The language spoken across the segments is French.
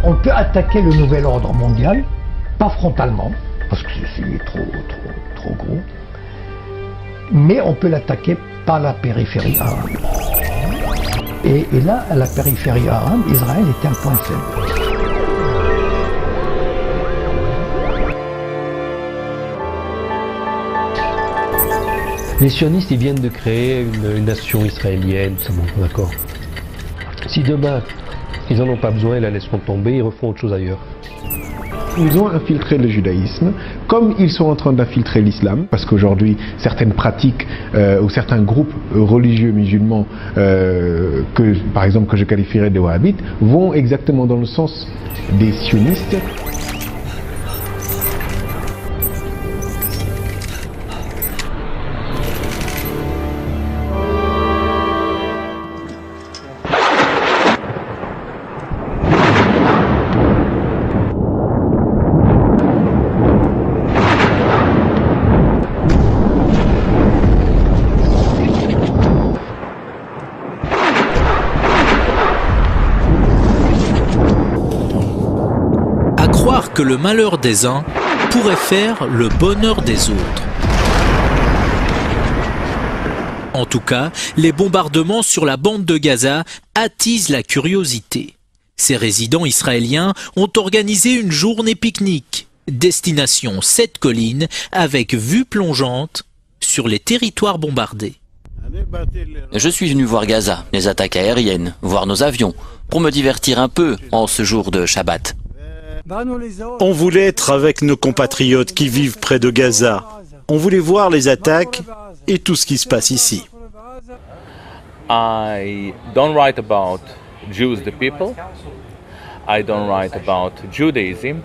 On peut attaquer le nouvel ordre mondial, pas frontalement, parce que c'est trop gros, mais on peut l'attaquer par la périphérie arabe. Et là, à la périphérie arabe, Israël était un point faible. Les sionistes, ils viennent de créer une nation israélienne, c'est bon, d'accord. Si demain, ils n'en ont pas besoin, ils la laisseront tomber, ils refont autre chose ailleurs. Ils ont infiltré le judaïsme, comme ils sont en train d'infiltrer l'islam, parce qu'aujourd'hui, certaines pratiques ou certains groupes religieux musulmans, par exemple, que je qualifierais de wahhabites, vont exactement dans le sens des sionistes. Que le malheur des uns pourrait faire le bonheur des autres. En tout cas, les bombardements sur la bande de Gaza attisent la curiosité. Ces résidents israéliens ont organisé une journée pique-nique, destination 7 collines avec vue plongeante sur les territoires bombardés. Je suis venu voir Gaza, les attaques aériennes, voir nos avions, pour me divertir un peu en ce jour de Shabbat. On voulait être avec nos compatriotes qui vivent près de Gaza. On voulait voir les attaques et tout ce qui se passe ici. I don't write about Jews, the people. I don't write about Judaism.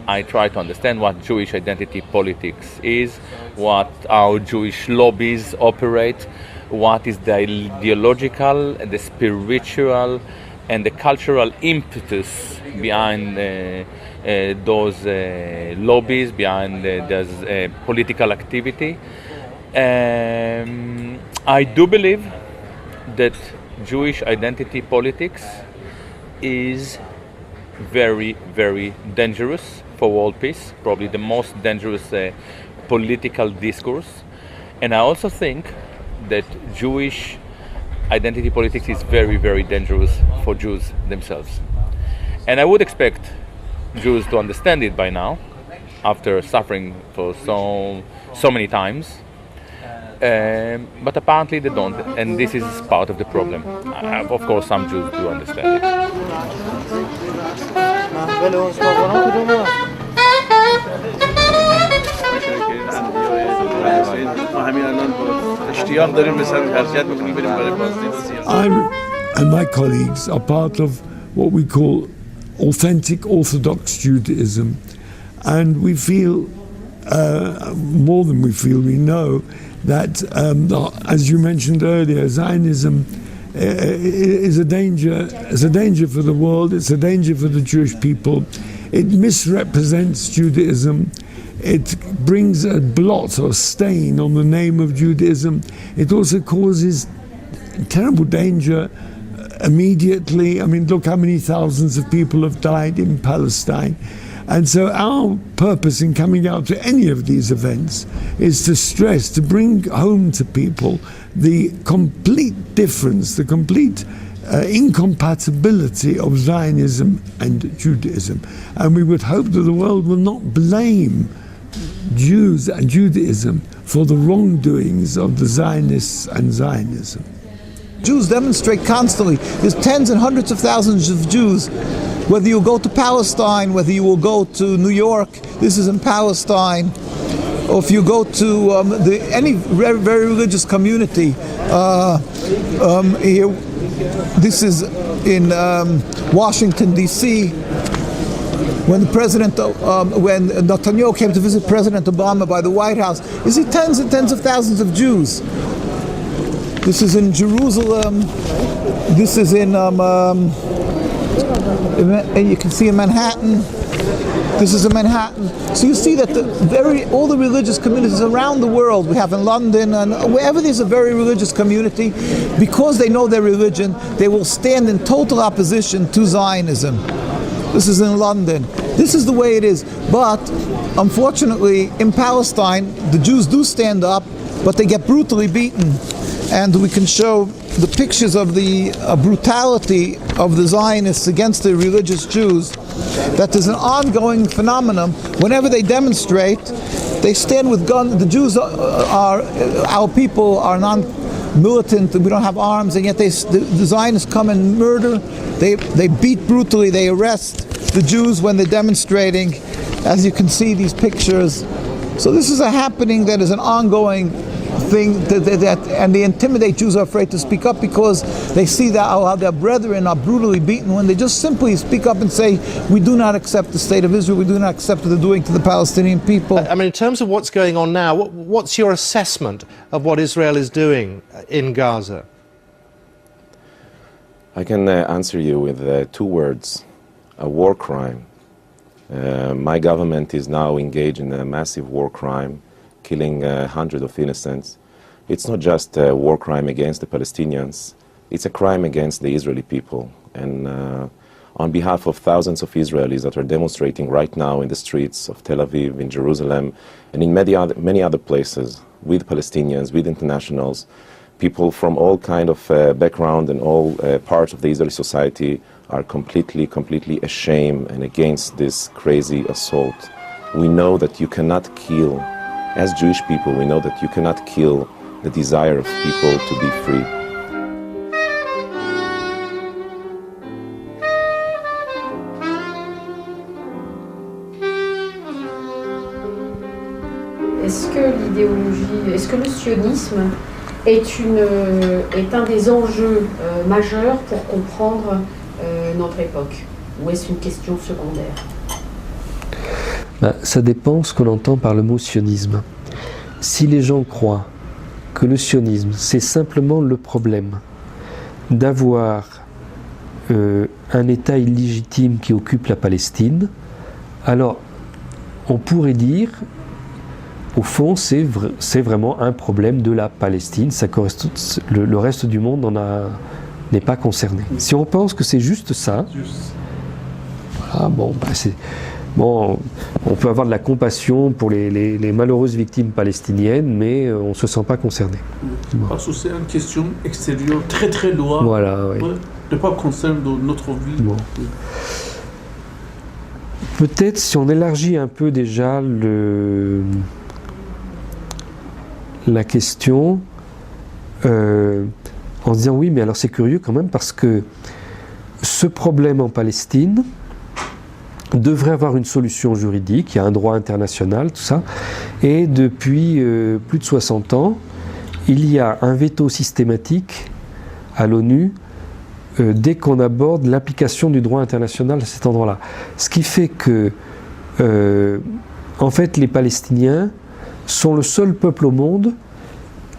I try to understand what Jewish identity politics is, how Jewish lobbies operate, what is the ideological, the spiritual, and the cultural impetus behind those lobbies, behind those political activity. I do believe that Jewish identity politics is very, very dangerous for world peace, probably the most dangerous political discourse. And I also think that Jewish identity politics is very, very dangerous for Jews themselves. And I would expect Jews to understand it by now, after suffering for so many times. But apparently they don't, and this is part of the problem. Of course, some Jews do understand it. I and my colleagues are part of what we call authentic Orthodox Judaism, and we feel, more than we feel, we know that, as you mentioned earlier, Zionism is a danger. It's a danger for the world. It's a danger for the Jewish people. It misrepresents Judaism. It brings a blot or stain on the name of Judaism. It also causes terrible danger immediately. I mean, look how many thousands of people have died in Palestine. And so our purpose in coming out to any of these events is to stress, to bring home to people the complete difference, the complete incompatibility of Zionism and Judaism. And we would hope that the world will not blame Jews and Judaism for the wrongdoings of the Zionists and Zionism. Jews demonstrate constantly. There's tens and hundreds of thousands of Jews. Whether you go to Palestine, whether you will go to New York, this is in Palestine, or if you go to any very, very religious community, here, this is in Washington, D.C., when when Netanyahu came to visit President Obama by the White House, you see tens and tens of thousands of Jews. This is in Jerusalem. This is in, you can see in Manhattan. This is in Manhattan. So you see that all the religious communities around the world, we have in London, and wherever there's a very religious community, because they know their religion, they will stand in total opposition to Zionism. This is in London. This is the way it is. But unfortunately, in Palestine, the Jews do stand up, but they get brutally beaten. And we can show the pictures of the brutality of the Zionists against the religious Jews, that there's an ongoing phenomenon. Whenever they demonstrate, they stand with guns. The Jews our people are non-militant, we don't have arms, and yet the Zionists come and murder. They beat brutally, they arrest the Jews when they're demonstrating, as you can see these pictures. So this is a happening that is an ongoing thing, and they intimidate. Jews are afraid to speak up because they see that how their brethren are brutally beaten, when they just simply speak up and say, we do not accept the state of Israel, we do not accept what they're doing to the Palestinian people. I mean, in terms of what's going on now, what's your assessment of what Israel is doing in Gaza? I can answer you with 2 words: a war crime. My government is now engaged in a massive war crime, killing hundreds of innocents. It's not just a war crime against the Palestinians, it's a crime against the Israeli people. And on behalf of thousands of Israelis that are demonstrating right now in the streets of Tel Aviv, in Jerusalem, and in many other places, with Palestinians, with internationals, people from all kind of background and all parts of the Israeli society are completely ashamed and against this crazy assault. We know that you cannot kill, as Jewish people, we know that you cannot kill the desire of people to be free. Est-ce que le sionisme est un des enjeux majeurs pour comprendre notre époque, ou est-ce une question secondaire? Ça dépend ce qu'on entend par le mot sionisme. Si les gens croient que le sionisme, c'est simplement le problème d'avoir un État illégitime qui occupe la Palestine, alors on pourrait dire, au fond, c'est vraiment un problème de la Palestine. Ça correspond, le reste du monde n'est pas concerné. Si on pense que c'est juste ça, voilà, bon, on peut avoir de la compassion pour les malheureuses victimes palestiniennes, mais on ne se sent pas concerné. Parce que c'est une question extérieure très loin, voilà, oui. Ne pas concerner notre vie. Bon. Peut-être si on élargit un peu déjà la question, en se disant oui, mais alors c'est curieux quand même, parce que ce problème en Palestine devrait avoir une solution juridique, il y a un droit international, tout ça, et depuis plus de 60 ans, il y a un veto systématique à l'ONU dès qu'on aborde l'application du droit international à cet endroit-là. Ce qui fait que, en fait, les Palestiniens sont le seul peuple au monde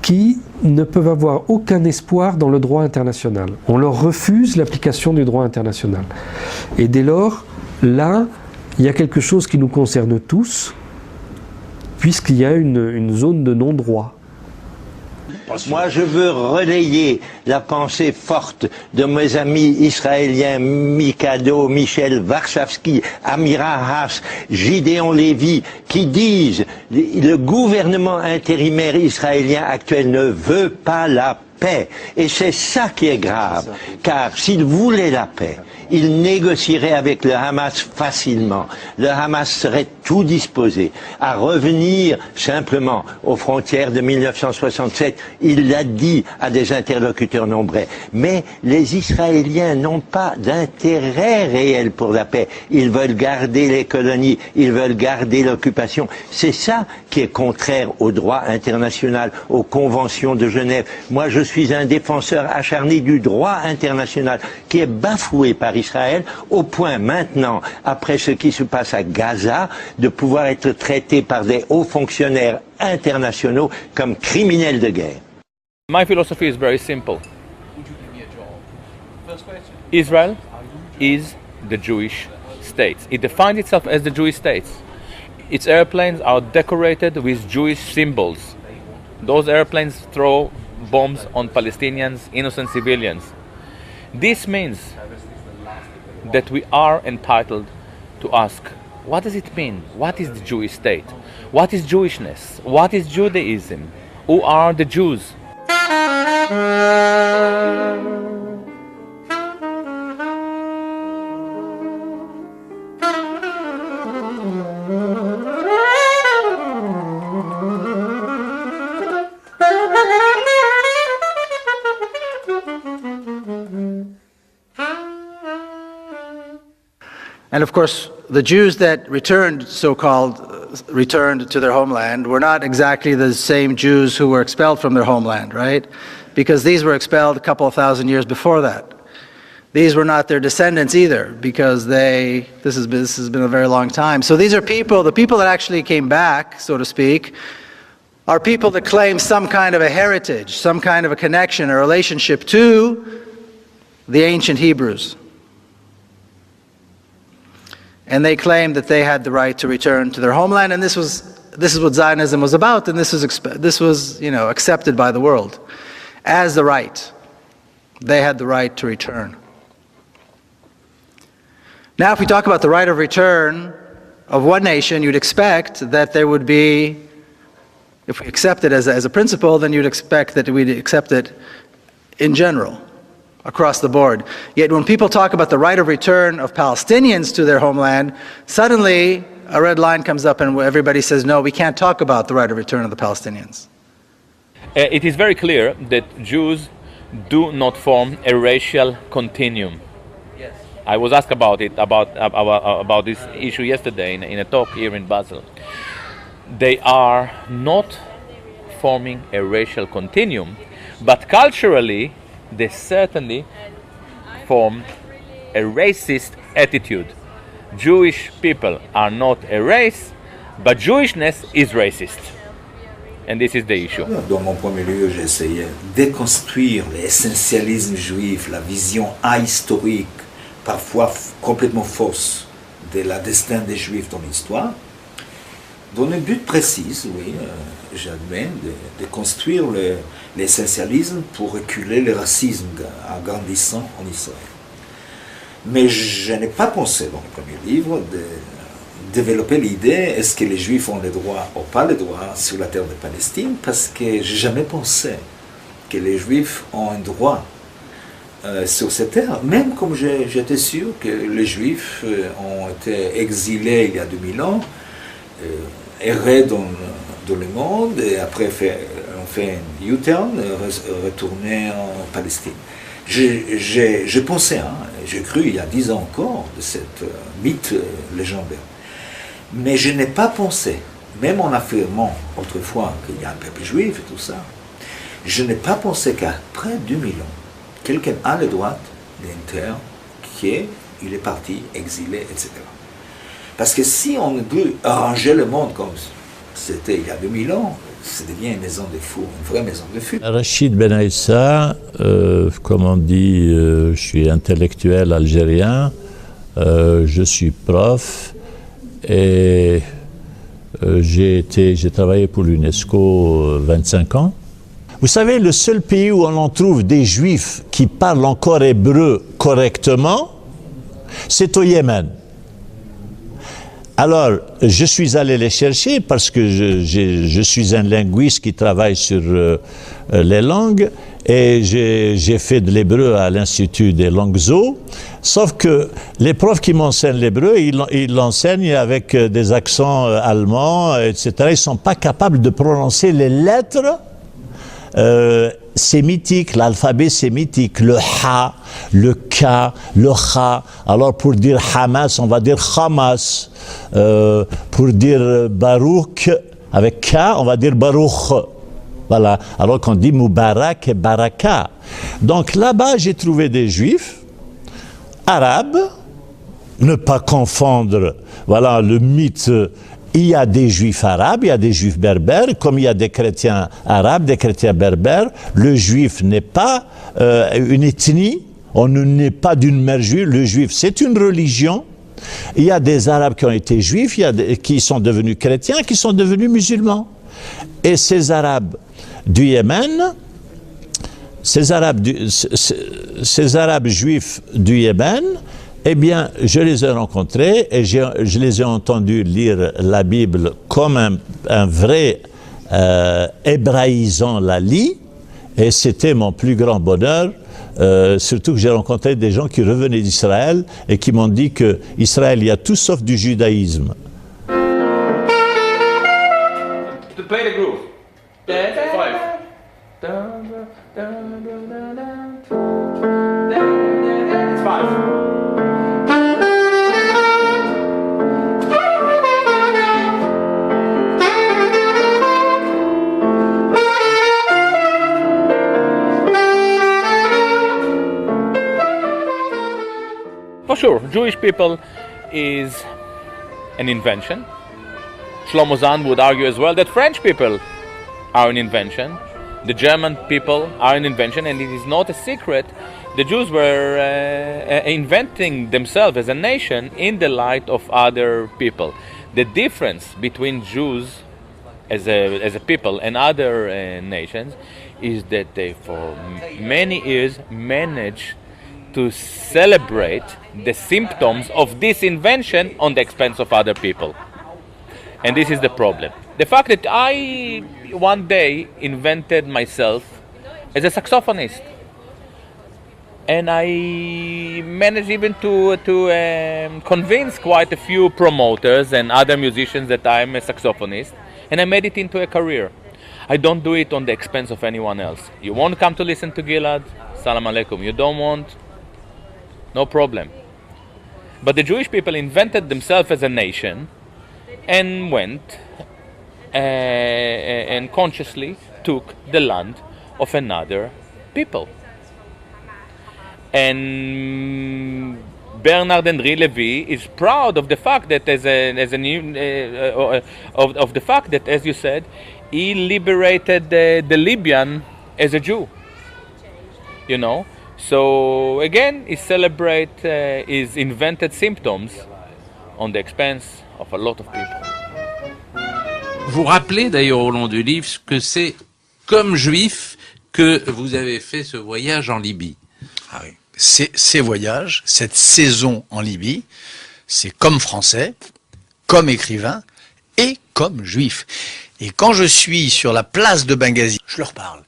qui ne peuvent avoir aucun espoir dans le droit international. On leur refuse l'application du droit international. Et dès lors, là, il y a quelque chose qui nous concerne tous, puisqu'il y a une zone de non-droit. Moi, je veux relayer la pensée forte de mes amis israéliens Mikado, Michel Warszawski, Amira Haas, Gideon Lévy, qui disent le gouvernement intérimaire israélien actuel ne veut pas la paix. Et c'est ça qui est grave, car s'il voulait la paix, il négocierait avec le Hamas facilement. Le Hamas serait tout disposé à revenir simplement aux frontières de 1967. Il l'a dit à des interlocuteurs nombreux. Mais les Israéliens n'ont pas d'intérêt réel pour la paix. Ils veulent garder les colonies, ils veulent garder l'occupation. C'est ça qui est contraire au droit international, aux conventions de Genève. Moi, je suis un défenseur acharné du droit international qui est bafoué par Israël, au point maintenant, après ce qui se passe à Gaza, de pouvoir être traité par des hauts fonctionnaires internationaux comme criminels de guerre. My philosophy is very simple. Israel is the Jewish state. It defines itself as the Jewish state. Its airplanes are decorated with Jewish symbols. Those airplanes throw bombs on Palestinians, innocent civilians. This means that we are entitled to ask, what does it mean? What is the Jewish state? What is Jewishness? What is Judaism? Who are the Jews? And of course, the Jews that returned, so-called, returned to their homeland were not exactly the same Jews who were expelled from their homeland, right? Because these were expelled a couple of thousand years before that. These were not their descendants either, because this has been a very long time. So these are people, the people that actually came back, so to speak, are people that claim some kind of a heritage, some kind of a connection, a relationship to the ancient Hebrews. And they claimed that they had the right to return to their homeland, and this is what Zionism was about, and this was accepted by the world as the right. They had the right to return. Now, if we talk about the right of return of one nation, you'd expect that there would be, if we accept it as a principle, then you'd expect that we'd accept it in general, across the board. Yet when people talk about the right of return of Palestinians to their homeland, suddenly a red line comes up and everybody says, no, we can't talk about the right of return of the Palestinians. It is very clear that Jews do not form a racial continuum. Yes. I was asked about this issue yesterday in a talk here in Basel. They are not forming a racial continuum, but culturally they certainly form a racist attitude. Jewish people are not a race, but Jewishness is racist. And this is the issue. Dans mon premier lieu, j'ai essayé de déconstruire l'essentialisme juif, la vision ahistorique, parfois complètement fausse, de la destin des Juifs dans l'histoire, dans un but précis, oui, j'admets, de construire l'essentialisme pour reculer le racisme agrandissant en Israël. Mais je n'ai pas pensé dans le premier livre de développer l'idée, est-ce que les Juifs ont le droit ou pas le droit sur la terre de Palestine, parce que j'ai jamais pensé que les Juifs ont un droit sur cette terre, même comme j'étais sûr que les Juifs ont été exilés il y a 2000 ans, errés dans le monde, et après on fait un U-turn, retourner en Palestine. J'ai pensé, j'ai cru il y a 10 ans encore de cette mythe légendaire. Mais je n'ai pas pensé, même en affirmant autrefois qu'il y a un peuple juif et tout ça, je n'ai pas pensé qu'après 2000 ans, quelqu'un a le droit d'une terre qui il est parti, exilé, etc. Parce que si on veut arranger le monde comme c'était il y a 2000 ans, ça devient une maison de fous, une vraie maison de fous. Rachid Ben Aissa, comme on dit, je suis intellectuel algérien, je suis prof et j'ai travaillé pour l'UNESCO 25 ans. Vous savez, le seul pays où on en trouve des juifs qui parlent encore hébreu correctement, c'est au Yémen. Alors, je suis allé les chercher parce que je suis un linguiste qui travaille sur les langues et j'ai fait de l'hébreu à l'Institut des langues Zo. Sauf que les profs qui m'enseignent l'hébreu, ils l'enseignent avec des accents allemands, etc. Ils ne sont pas capables de prononcer les lettres sémitique, l'alphabet sémitique, le ha, le ka, le kha. Alors pour dire Hamas, on va dire Hamas. Pour dire Baruch, avec K, on va dire Baruch. Voilà. Alors qu'on dit Mubarak et Baraka. Donc là-bas, j'ai trouvé des juifs arabes, ne pas confondre, voilà, le mythe. Il y a des juifs arabes, il y a des juifs berbères, comme il y a des chrétiens arabes, des chrétiens berbères. Le juif n'est pas une ethnie, on ne naît pas d'une mère juive. Le juif, c'est une religion. Il y a des arabes qui ont été juifs, il y a qui sont devenus chrétiens, qui sont devenus musulmans. Et ces arabes du Yémen, ces arabes juifs du Yémen, Eh bien, je les ai rencontrés et je les ai entendus lire la Bible comme un vrai hébraïsant la lit, et c'était mon plus grand bonheur, surtout que j'ai rencontré des gens qui revenaient d'Israël et qui m'ont dit qu'Israël, il y a tout sauf du judaïsme. To play the groove. 5. For sure, Jewish people is an invention. Shlomo Zahn would argue as well that French people are an invention. The German people are an invention, and it is not a secret. The Jews were inventing themselves as a nation in the light of other people. The difference between Jews as a people and other nations is that they for many years managed to celebrate the symptoms of this invention on the expense of other people. And this is the problem. The fact that I one day invented myself as a saxophonist, and I managed even to convince quite a few promoters and other musicians that I'm a saxophonist, and I made it into a career. I don't do it on the expense of anyone else. You want to come to listen to Gilad? Salam alaikum. You don't want? No problem. But the Jewish people invented themselves as a nation and went and consciously took the land of another people. And Bernard Henri Lévy is proud of the fact that as you said, he liberated the Libyan as a Jew. You know, so again, he celebrates his invented symptoms on the expense of a lot of people. Vous rappelez d'ailleurs au long du livre que c'est comme juif que vous avez fait ce voyage en Libye. Ah oui. Ces voyages, cette saison en Libye, c'est comme français, comme écrivain et comme juif. Et quand je suis sur la place de Benghazi, je leur parle.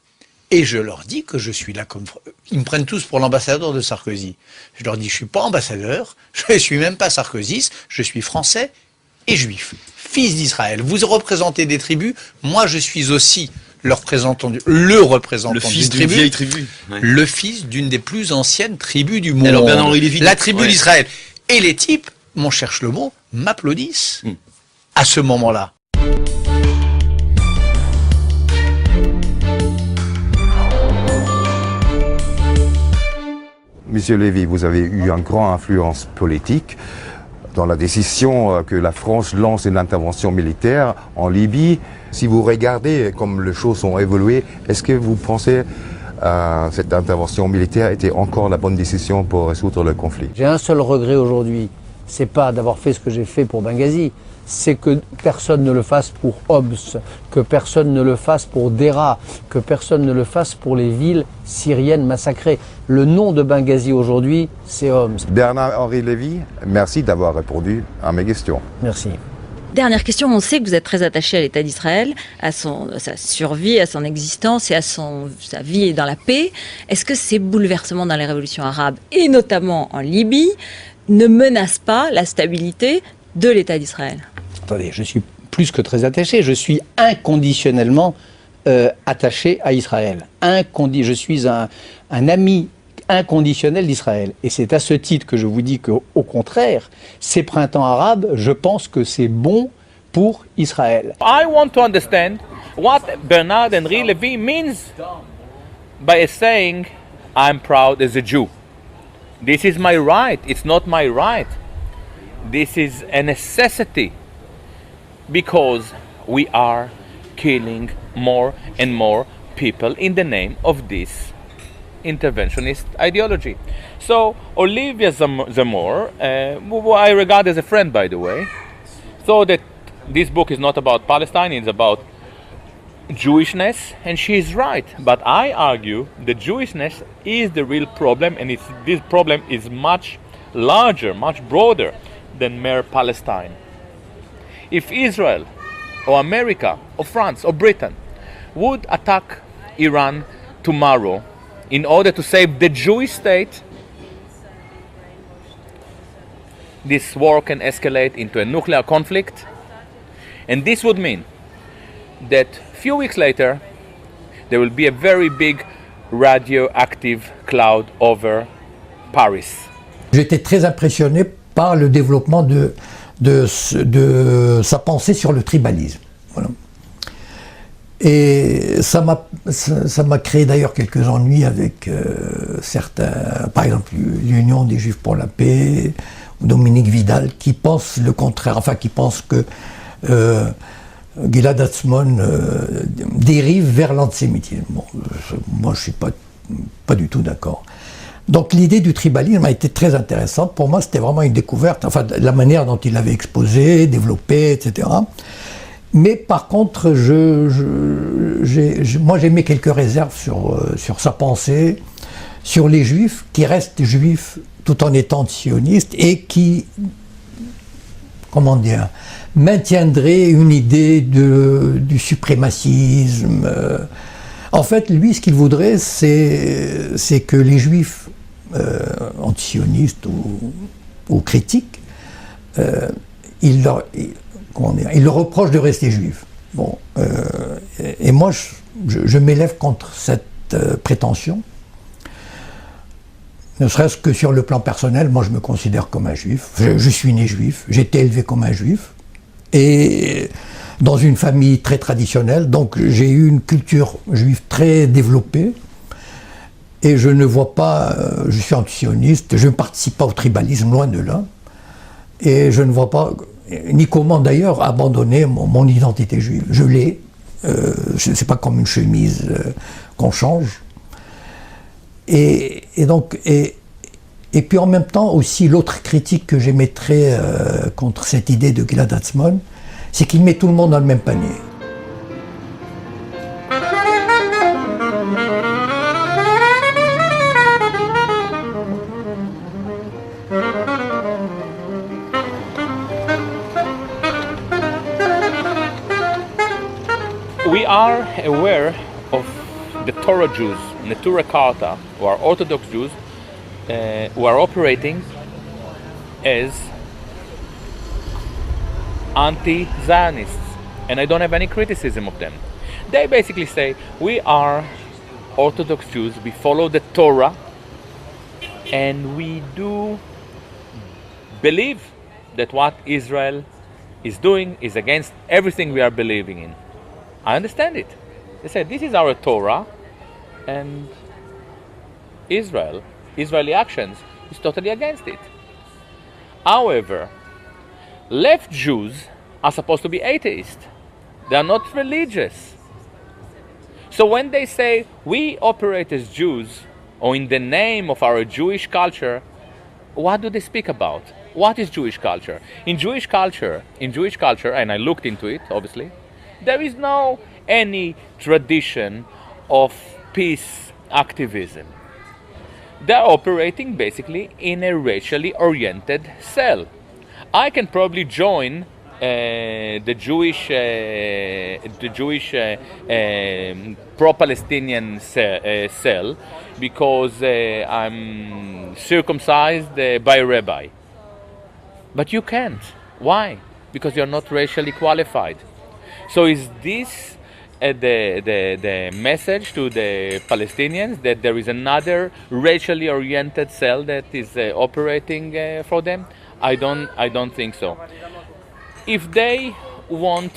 Et je leur dis que je suis là comme... Ils me prennent tous pour l'ambassadeur de Sarkozy. Je leur dis, je suis pas ambassadeur, je suis même pas sarkozyste, je suis français et juif. Fils d'Israël. Vous représentez des tribus, moi je suis aussi le représentant fils d'une vieille tribu. Ouais. Le fils d'une des plus anciennes tribus du monde. Alors Bernard-Henri Lévy, la tribu d'Israël. Et les types, mon cher Shlomo, m'applaudissent à ce moment-là. Monsieur Lévy, vous avez eu une grande influence politique dans la décision que la France lance une intervention militaire en Libye. Si vous regardez comme les choses ont évolué, est-ce que vous pensez que cette intervention militaire était encore la bonne décision pour résoudre le conflit? J'ai un seul regret aujourd'hui, c'est pas d'avoir fait ce que j'ai fait pour Benghazi, c'est que personne ne le fasse pour Homs, que personne ne le fasse pour Deraa, que personne ne le fasse pour les villes syriennes massacrées. Le nom de Benghazi aujourd'hui, c'est Homs. Bernard-Henri Lévy, merci d'avoir répondu à mes questions. Merci. Dernière question, on sait que vous êtes très attaché à l'État d'Israël, à sa survie, à son existence et à sa vie dans la paix. Est-ce que ces bouleversements dans les révolutions arabes, et notamment en Libye, ne menacent pas la stabilité de l'État d'Israël? Attendez, je suis plus que très attaché, je suis inconditionnellement attaché à Israël. Je suis un ami inconditionnel d'Israël. Et c'est à ce titre que je vous dis qu'au contraire, ces printemps arabes, je pense que c'est bon pour Israël. I want to understand what Bernard-Henri Lévy means by saying, I'm proud as a Jew. This is my right, it's not my right. This is a necessity because we are killing more and more people in the name of this interventionist ideology. So Olivia Zamor, who I regard as a friend, by the way, thought that this book is not about Palestine, it's about Jewishness, and she is right. But I argue that Jewishness is the real problem, and this problem is much larger, much broader than mere Palestine. If Israel or America or France or Britain would attack Iran tomorrow in order to save the Jewish state, this war can escalate into a nuclear conflict, and this would mean that a few weeks later there will be a very big radioactive cloud over Paris. J'étais très impressionné par le développement de sa pensée sur le tribalisme. Voilà. Et ça m'a créé d'ailleurs quelques ennuis avec certains, par exemple l'Union des Juifs pour la paix, Dominique Vidal, qui pense le contraire, enfin qui pense que Gilad Atzmon dérive vers l'antisémitisme. Bon, moi je ne suis pas du tout d'accord. Donc l'idée du tribalisme a été très intéressante. Pour moi c'était vraiment une découverte, enfin la manière dont il l'avait exposé, développé, etc. Mais par contre, moi j'ai mis quelques réserves sur sa pensée, sur les juifs qui restent juifs tout en étant sionistes et qui, comment dire, maintiendraient une idée du suprémacisme. En fait, lui, ce qu'il voudrait, c'est que les juifs anti-sionistes ou critiques, il leur reproche de rester juifs. Bon, et moi, je m'élève contre cette prétention. Ne serait-ce que sur le plan personnel, moi je me considère comme un juif. Je suis né juif, j'ai été élevé comme un juif. Et dans une famille très traditionnelle, donc j'ai eu une culture juive très développée. Et je ne vois pas, je suis antisioniste, je ne participe pas au tribalisme, loin de là. Et je ne vois pas, ni comment d'ailleurs, abandonner mon identité juive. Je l'ai, c'est pas comme une chemise qu'on change. Et puis en même temps aussi l'autre critique que j'émettrais contre cette idée de Gilad Atzmon, c'est qu'il met tout le monde dans le même panier. We are aware of the Torah Jews, Neturei Karta, who are Orthodox Jews, who are operating as anti-Zionists, and I don't have any criticism of them. They basically say, we are Orthodox Jews, we follow the Torah, and we do believe that what Israel is doing is against everything we are believing in. I understand it. They said, this is our Torah, and Israeli actions is totally against it. However, left Jews are supposed to be atheists. They are not religious. So when they say, we operate as Jews, or in the name of our Jewish culture, what do they speak about? What is Jewish culture? In Jewish culture, and I looked into it, obviously, there is no any tradition of peace activism. They're operating basically in a racially oriented cell. I can probably join the Jewish pro-Palestinian cell because I'm circumcised by a rabbi. But you can't. Why? Because you're not racially qualified. So is this the message to the Palestinians that there is another racially oriented cell that is operating for them? I don't think so. If they want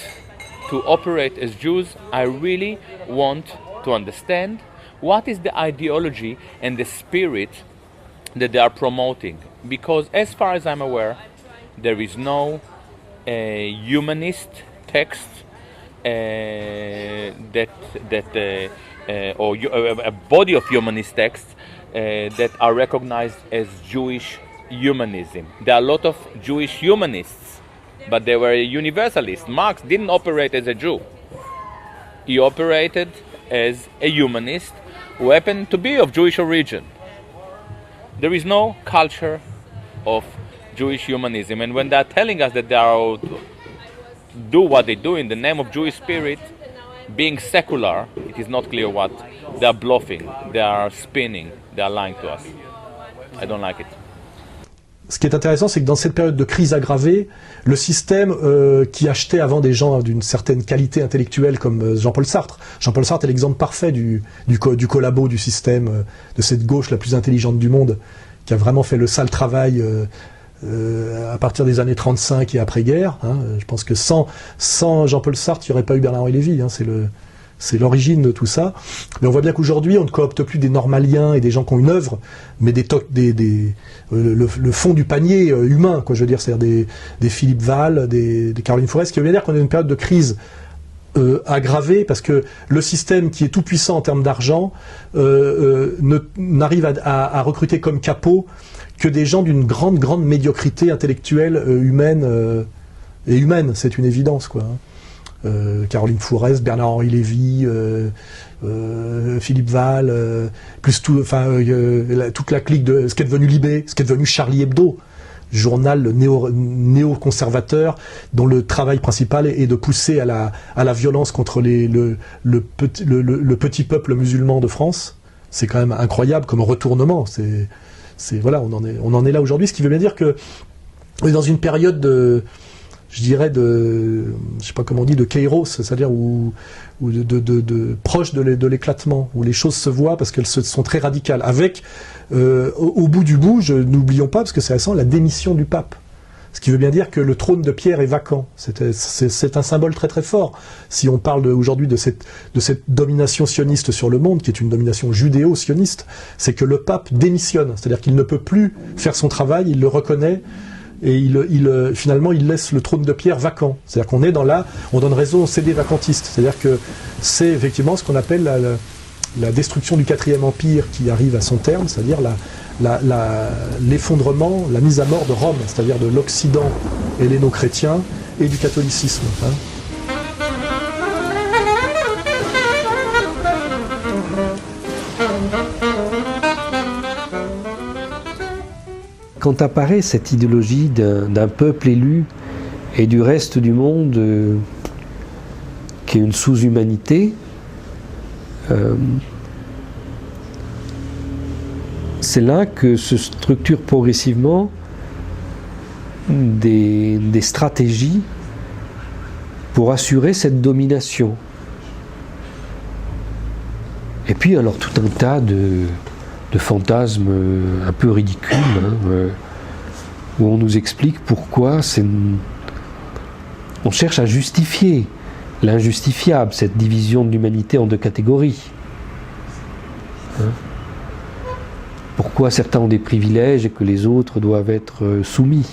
to operate as Jews, I really want to understand what is the ideology and the spirit that they are promoting. Because as far as I'm aware, there is no humanist text or a body of humanist texts that are recognized as Jewish humanism. There are a lot of Jewish humanists, but they were universalists. Marx didn't operate as a Jew. He operated as a humanist who happened to be of Jewish origin. There is no culture of Jewish humanism. And when they're telling us that they are do what they do in the name of Jewish spirit, being secular, it is not clear what. They are bluffing, they are spinning, they are lying to us. I don't like it. Ce qui est intéressant, c'est que dans cette période de crise aggravée, le système qui achetait avant des gens d'une certaine qualité intellectuelle comme Jean-Paul Sartre. Jean-Paul Sartre est l'exemple parfait du collabo du système, de cette gauche la plus intelligente du monde, qui a vraiment fait le sale travail à partir des années 35 et après-guerre. Je pense que sans Jean-Paul Sartre, il n'y aurait pas eu Bernard-Henri Lévy. C'est l'origine de tout ça. Mais on voit bien qu'aujourd'hui, on ne coopte plus des normaliens et des gens qui ont une œuvre, mais le fond du panier humain, quoi. Je veux dire, c'est-à-dire des Philippe Val, des Caroline Forest, ce qui veut dire qu'on est dans une période de crise aggravée, parce que le système qui est tout puissant en termes d'argent n'arrive à recruter comme capot que des gens d'une grande médiocrité intellectuelle, humaine, c'est une évidence, quoi. Caroline Forest, Bernard-Henri Lévy, Philippe Val, plus toute la clique de ce qui est devenu Libé, ce qui est devenu Charlie Hebdo, journal néo-conservateur dont le travail principal est de pousser à la violence contre le petit peuple musulman de France. C'est quand même incroyable comme retournement. Voilà, on en est là aujourd'hui, ce qui veut bien dire que on est dans une période de kairos, c'est-à-dire proche de l'éclatement, où les choses se voient parce qu'elles sont très radicales. Avec, au bout du bout, n'oublions pas, parce que c'est récent, la démission du pape. Ce qui veut bien dire que le trône de Pierre est vacant. C'est un symbole très très fort. Si on parle aujourd'hui de cette domination sioniste sur le monde, qui est une domination judéo-sioniste, c'est que le pape démissionne. C'est-à-dire qu'il ne peut plus faire son travail, il le reconnaît, et finalement il laisse le trône de Pierre vacant. C'est-à-dire qu'on est on donne raison aux CD vacantistes. C'est-à-dire que c'est effectivement ce qu'on appelle la destruction du 4e Empire qui arrive à son terme, c'est-à-dire l'effondrement, la mise à mort de Rome, c'est-à-dire de l'Occident helléno-chrétien et du catholicisme. Quand apparaît cette idéologie d'un peuple élu et du reste du monde qui est une sous-humanité, c'est là que se structurent progressivement des stratégies pour assurer cette domination. Et puis alors tout un tas de fantasmes un peu ridicules, où on nous explique pourquoi on cherche à justifier l'injustifiable, cette division de l'humanité en deux catégories. Pourquoi certains ont des privilèges et que les autres doivent être soumis.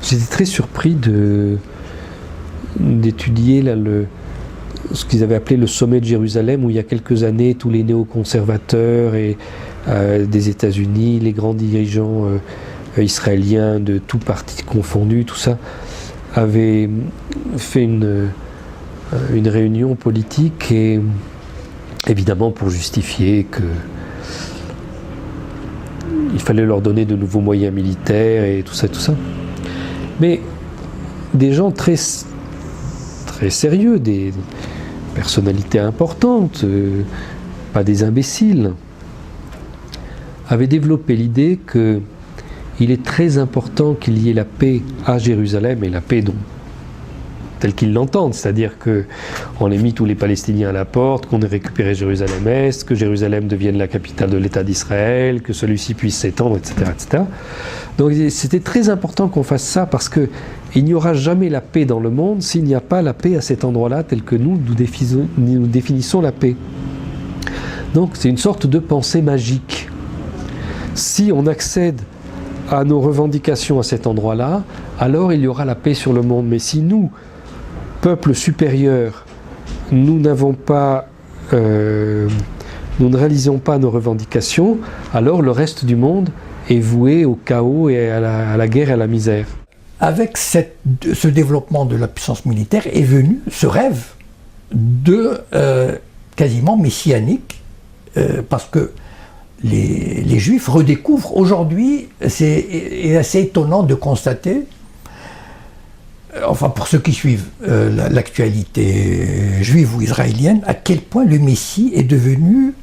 J'étais très surpris d'étudier là, ce qu'ils avaient appelé le sommet de Jérusalem, où il y a quelques années, tous les néoconservateurs des États-Unis, les grands dirigeants israéliens de tous partis confondus, tout ça, avaient fait une réunion politique, et évidemment pour justifier qu'il fallait leur donner de nouveaux moyens militaires et tout ça. Mais des gens très sérieux, des personnalités importantes, pas des imbéciles, avaient développé l'idée qu'il est très important qu'il y ait la paix à Jérusalem, et la paix telle qu'ils l'entendent, c'est-à-dire qu'on ait mis tous les Palestiniens à la porte, qu'on ait récupéré Jérusalem-Est, que Jérusalem devienne la capitale de l'État d'Israël, que celui-ci puisse s'étendre, etc., etc. Donc c'était très important qu'on fasse ça, parce qu'il n'y aura jamais la paix dans le monde s'il n'y a pas la paix à cet endroit-là, tel que nous définissons la paix. Donc c'est une sorte de pensée magique. Si on accède à nos revendications à cet endroit-là, alors il y aura la paix sur le monde. Mais si nous, peuple supérieur, nous ne réalisons pas nos revendications, alors le reste du monde est voué au chaos et à la guerre et à la misère. Avec ce développement de la puissance militaire est venu ce rêve quasiment messianique, parce que les Juifs redécouvrent aujourd'hui, c'est assez étonnant de constater, enfin pour ceux qui suivent l'actualité juive ou israélienne, à quel point le Messie est devenu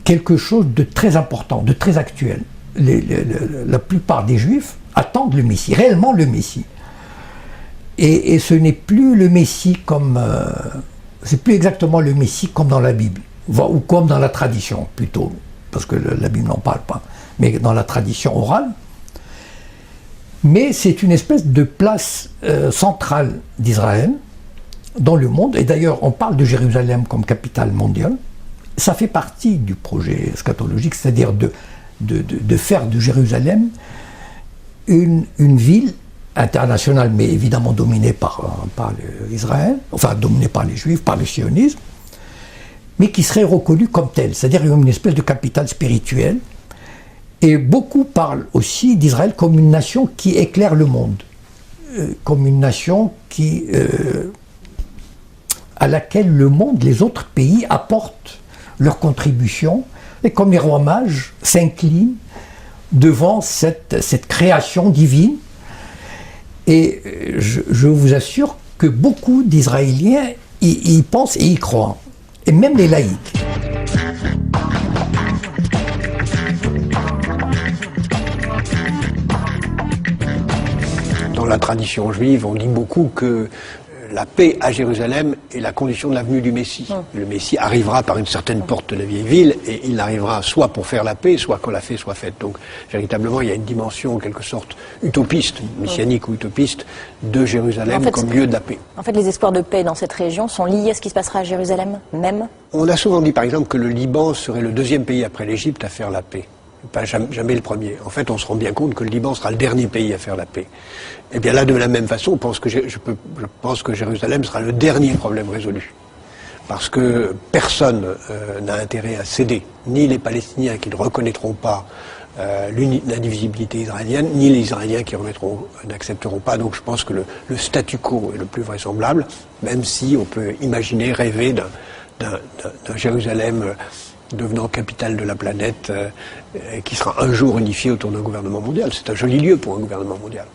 quelque chose de très important, de très actuel. La plupart des Juifs attendent le Messie, réellement le Messie. Et ce n'est plus le Messie comme... c'est plus exactement le Messie comme dans la Bible, ou comme dans la tradition plutôt, parce que la Bible n'en parle pas, mais dans la tradition orale. Mais c'est une espèce de place centrale d'Israël dans le monde, et d'ailleurs on parle de Jérusalem comme capitale mondiale. Ça fait partie du projet eschatologique, c'est-à-dire de faire de Jérusalem une ville internationale, mais évidemment dominée par Israël, enfin dominée par les Juifs, par le sionisme, mais qui serait reconnue comme telle, c'est-à-dire une espèce de capitale spirituelle. Et beaucoup parlent aussi d'Israël comme une nation qui éclaire le monde, comme une nation à laquelle le monde, les autres pays apportent leur contribution, et comme les rois mages s'inclinent devant cette création divine. Et je vous assure que beaucoup d'Israéliens y pensent et y croient, et même les laïcs. Dans la tradition juive, on dit beaucoup que la paix à Jérusalem est la condition de la venue du Messie. Le Messie arrivera par une certaine porte de la vieille ville, et il arrivera soit pour faire la paix, soit quand la paix soit faite. Donc, véritablement, il y a une dimension, en quelque sorte, utopiste, messianique ou utopiste, de Jérusalem comme lieu de la paix. En fait, les espoirs de paix dans cette région sont liés à ce qui se passera à Jérusalem même. On a souvent dit, par exemple, que le Liban serait le deuxième pays après l'Égypte à faire la paix. Pas jamais le premier. En fait, on se rend bien compte que le Liban sera le dernier pays à faire la paix. Et bien là, de la même façon, je pense que Jérusalem sera le dernier problème résolu. Parce que personne n'a intérêt à céder, ni les Palestiniens qui ne reconnaîtront pas l'indivisibilité israélienne, ni les Israéliens qui n'accepteront pas. Donc je pense que le statu quo est le plus vraisemblable, même si on peut imaginer, rêver d'un Jérusalem devenant capitale de la planète, qui sera un jour unifié autour d'un gouvernement mondial. C'est un joli lieu pour un gouvernement mondial.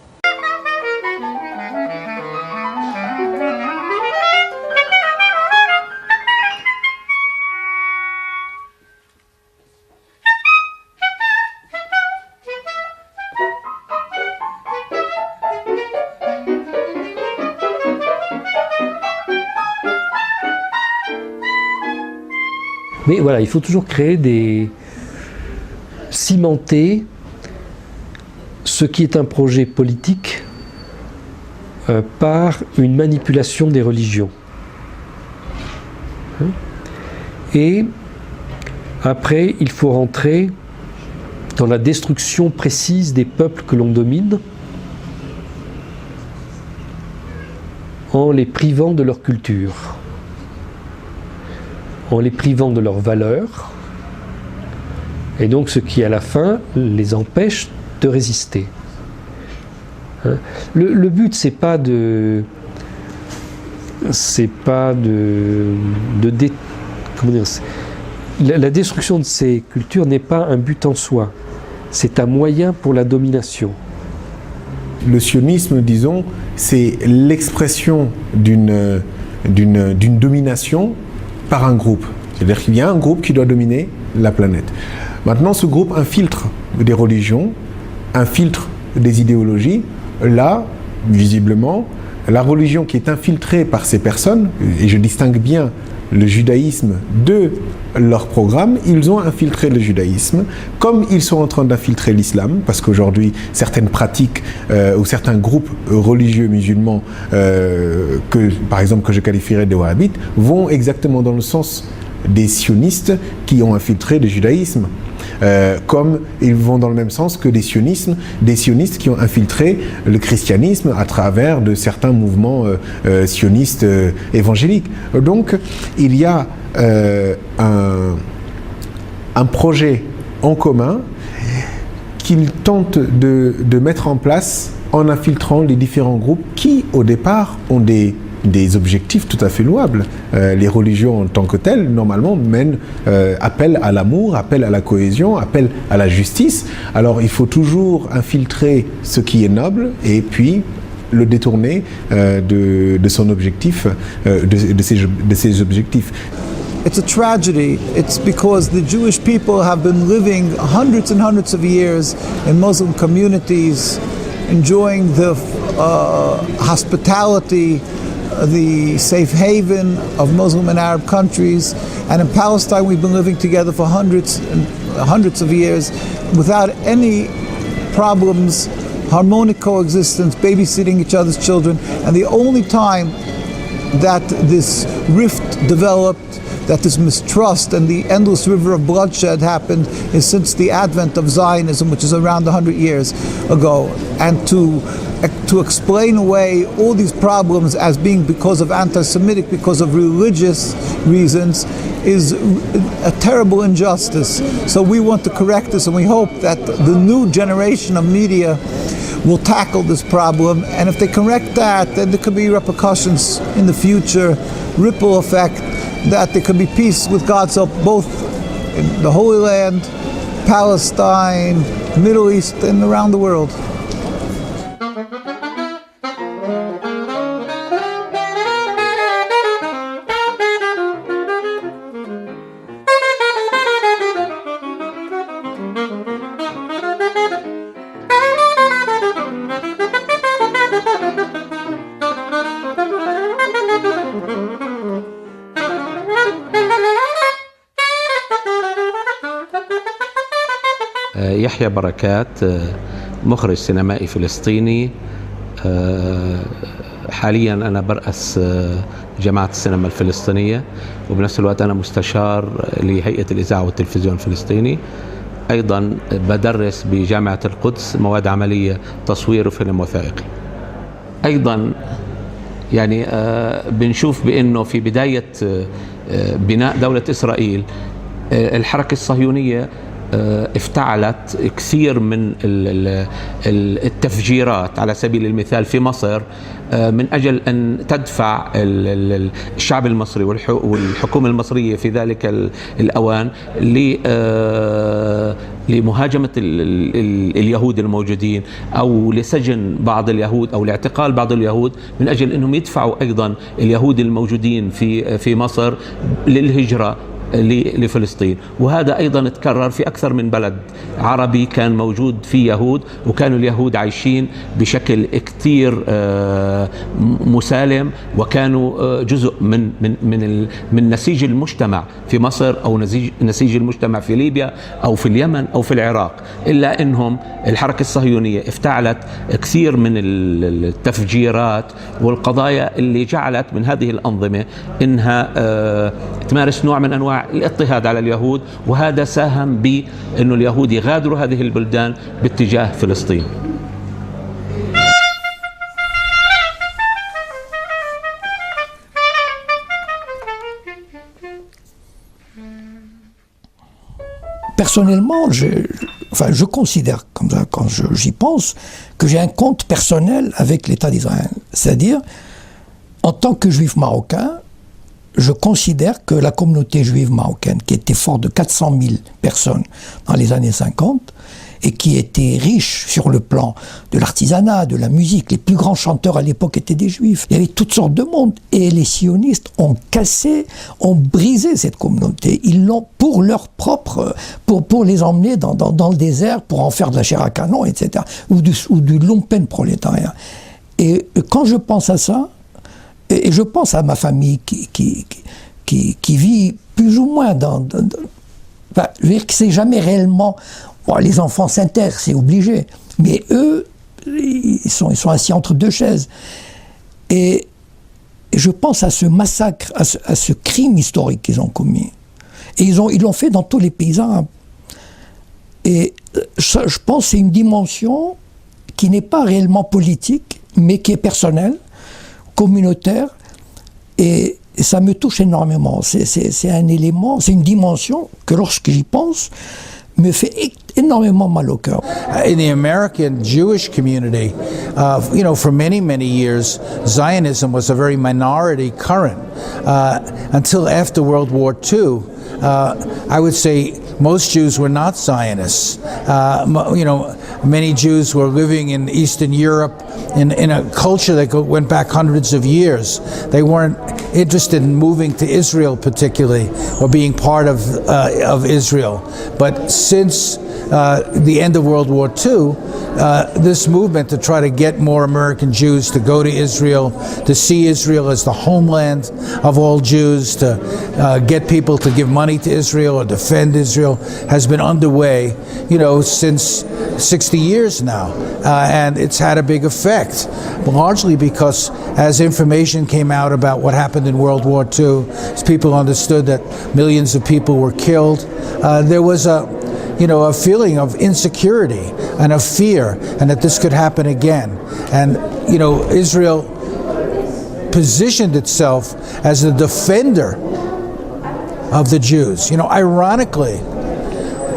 Mais voilà, il faut toujours cimenter ce qui est un projet politique par une manipulation des religions. Et après, il faut rentrer dans la destruction précise des peuples que l'on domine, en les privant de leur culture, en les privant de leurs valeurs, et donc ce qui à la fin les empêche de résister. Le but c'est pas la destruction de ces cultures n'est pas un but en soi, c'est un moyen pour la domination. Le sionisme, disons, c'est l'expression d'une domination par un groupe. C'est-à-dire qu'il y a un groupe qui doit dominer la planète. Maintenant, ce groupe infiltre des religions, infiltre des idéologies. Là, visiblement, la religion qui est infiltrée par ces personnes, et je distingue bien le judaïsme de leur programme, ils ont infiltré le judaïsme, comme ils sont en train d'infiltrer l'islam, parce qu'aujourd'hui, certaines pratiques ou certains groupes religieux musulmans, par exemple que je qualifierais de wahhabites, vont exactement dans le sens des sionistes qui ont infiltré le judaïsme. Comme ils vont dans le même sens que des sionistes qui ont infiltré le christianisme à travers de certains mouvements sionistes évangéliques. Donc, il y a un projet en commun qu'ils tentent de mettre en place en infiltrant les différents groupes qui, au départ, ont des des objectifs tout à fait louables. Les religions en tant que telles, normalement, appellent à l'amour, appellent à la cohésion, appellent à la justice. Alors il faut toujours infiltrer ce qui est noble et puis le détourner de son objectif, de ses objectifs. It's a tragedy. It's because the Jewish people have been living hundreds and hundreds of years in Muslim communities, enjoying the hospitality, the safe haven of Muslim and Arab countries. And in Palestine, we've been living together for hundreds and hundreds of years without any problems, harmonic coexistence, babysitting each other's children. And the only time that this rift developed, that this mistrust and the endless river of bloodshed happened is since the advent of Zionism, which is around 100 years ago. And to explain away all these problems as being because of anti-Semitic, because of religious reasons, is a terrible injustice. So we want to correct this, and we hope that the new generation of media will tackle this problem. And if they correct that, then there could be repercussions in the future, ripple effect, that there could be peace with God's help, both in the Holy Land, Palestine, Middle East, and around the world. يحيى بركات مخرج سينمائي فلسطيني. حاليا أنا برأس جماعة السينما الفلسطينية، وبنفس الوقت أنا مستشار لهيئة الإذاعة والتلفزيون الفلسطيني. أيضا بدرس بجامعة القدس مواد عملية تصوير وفيلم وثائقي. أيضا يعني بنشوف بأنه في بداية بناء دولة إسرائيل الحركة الصهيونية افتعلت كثير من التفجيرات على سبيل المثال في مصر من أجل أن تدفع الشعب المصري والحكومة المصرية في ذلك الأوان لمهاجمة اليهود الموجودين أو لسجن بعض اليهود أو لاعتقال بعض اليهود من أجل أنهم يدفعوا أيضا اليهود الموجودين في مصر للهجرة لفلسطين. وهذا أيضا تكرر في أكثر من بلد عربي كان موجود فيه يهود، وكانوا اليهود عايشين بشكل كتير مسالم، وكانوا جزء من نسيج المجتمع في مصر أو نسيج المجتمع في ليبيا أو في اليمن أو في العراق. إلا أنهم الحركة الصهيونية افتعلت كثير من التفجيرات والقضايا اللي جعلت من هذه الأنظمة إنها تمارس نوع من أنواع الاضطهاد على اليهود، وهذا ساهم بأنه اليهود يغادروا هذه البلدان باتجاه فلسطين. Personnellement, je considère, comme ça, quand j'y pense, que j'ai un compte personnel avec l'État d'Israël. C'est-à-dire, en tant que juif marocain, je considère que la communauté juive marocaine, qui était forte de 400 000 personnes dans les années 50, et qui était riche sur le plan de l'artisanat, de la musique, les plus grands chanteurs à l'époque étaient des juifs. Il y avait toutes sortes de monde. Et les sionistes ont cassé, ont brisé cette communauté. Ils l'ont pour leur propre, pour les emmener dans le désert, pour en faire de la chair à canon, etc. Ou du lumpen prolétariat. Et quand je pense à ça, et je pense à ma famille qui vit plus ou moins enfin, je veux dire que c'est jamais réellement... Bon, les enfants s'intègrent, c'est obligé. Mais eux, ils sont assis entre deux chaises. Et je pense à ce massacre, à ce crime historique qu'ils ont commis. Et ils l'ont fait dans tous les pays arabes. Et ça, je pense que c'est une dimension qui n'est pas réellement politique, mais qui est personnelle, communautaire, et ça me touche énormément. C'est un élément, c'est une dimension que lorsque j'y pense, me fait énormément mal au cœur. In the American Jewish community, for many, many years, Zionism was a very minority current. Until after World War II, I would say most Jews were not Zionists. Many Jews were living in Eastern Europe in a culture that went back hundreds of years. They weren't interested in moving to Israel particularly, or being part of Israel. But since the end of World War II, this movement to try to get more American Jews to go to Israel, to see Israel as the homeland of all Jews, to get people to give money to Israel or defend Israel, has been underway, since 60 years now. And it's had a big effect, largely because as information came out about what happened in World War II, as people understood that millions of people were killed, there was a feeling of insecurity and of fear, and that this could happen again. And, Israel positioned itself as a defender of the Jews. Ironically,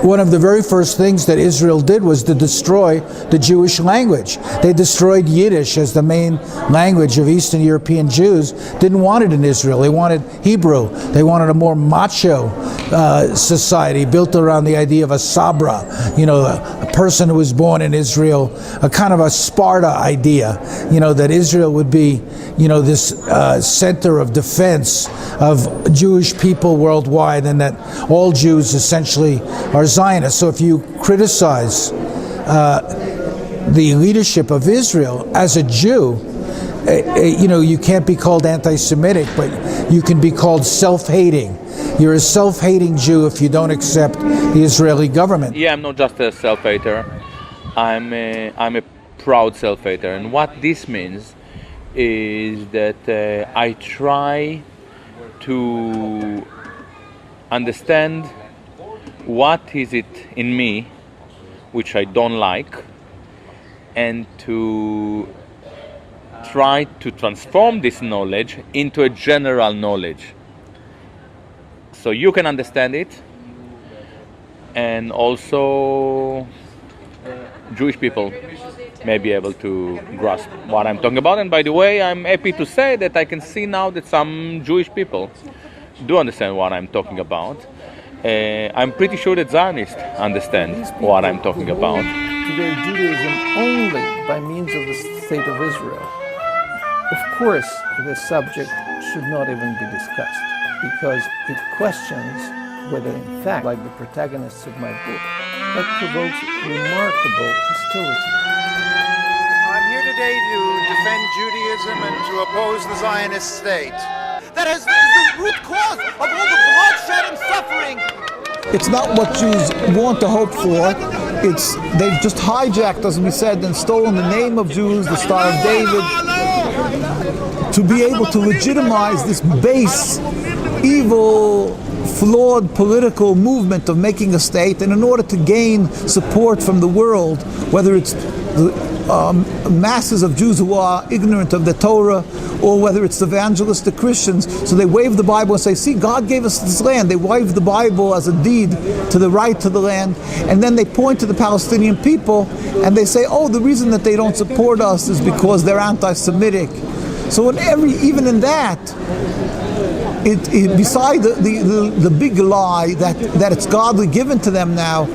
one of the very first things that Israel did was to destroy the Jewish language. They destroyed Yiddish as the main language of Eastern European Jews. Didn't want it in Israel. They wanted Hebrew. They wanted a more macho society built around the idea of a Sabra, a person who was born in Israel, a kind of a Sparta idea, that Israel would be, this center of defense of Jewish people worldwide, and that all Jews essentially are Zionists. So if you criticize the leadership of Israel as a Jew, you can't be called anti-Semitic, but you can be called self-hating. You're a self-hating Jew if you don't accept the Israeli government. Yeah, I'm not just a self-hater. I'm a proud self-hater, and what this means is that I try to understand what is it in me which I don't like, and to try to transform this knowledge into a general knowledge, so you can understand it, and also Jewish people may be able to grasp what I'm talking about. And by the way, I'm happy to say that I can see now that some Jewish people do understand what I'm talking about. I'm pretty sure that Zionists understand what I'm talking about. To their Judaism only by means of the State of Israel. Of course, the subject should not even be discussed, because it questions whether in fact, like the protagonists of my book, that provokes remarkable hostility. I'm here today to defend Judaism and to oppose the Zionist state. That is the root cause of all the bloodshed and suffering. It's not what Jews want to hope for. They've just hijacked, as we said, and stolen the name of Jews, the Star of David, to be able to legitimize this base, evil, flawed political movement of making a state, and in order to gain support from the world, whether it's masses of Jews who are ignorant of the Torah, or whether it's evangelistic Christians. So they wave the Bible and say, see, God gave us this land. They wave the Bible as a deed to the right to the land, and then they point to the Palestinian people and they say, oh, the reason that they don't support us is because they're anti-Semitic. So even in that, beside the big lie that it's godly given to them now,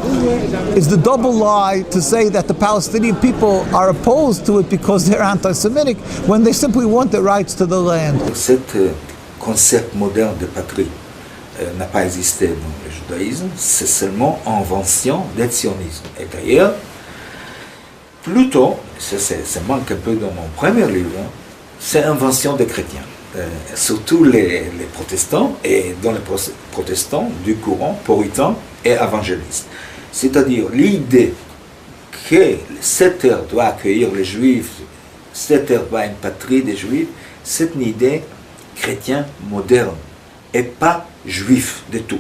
is the double lie to say that the Palestinian people are opposed to it because they're anti-Semitic, when they simply want the rights to the land. Cet concept moderne de patrie n'a pas existé dans le judaïsme, c'est seulement invention du sionisme. Et d'ailleurs, plutôt, ça manque un peu dans mon premier livre, c'est invention des chrétiens. Surtout les protestants, et dans les protestants du courant puritain et évangéliste. C'est-à-dire l'idée que cette terre doit accueillir les juifs, cette terre doit être une patrie des juifs, c'est une idée chrétienne moderne et pas juif du tout.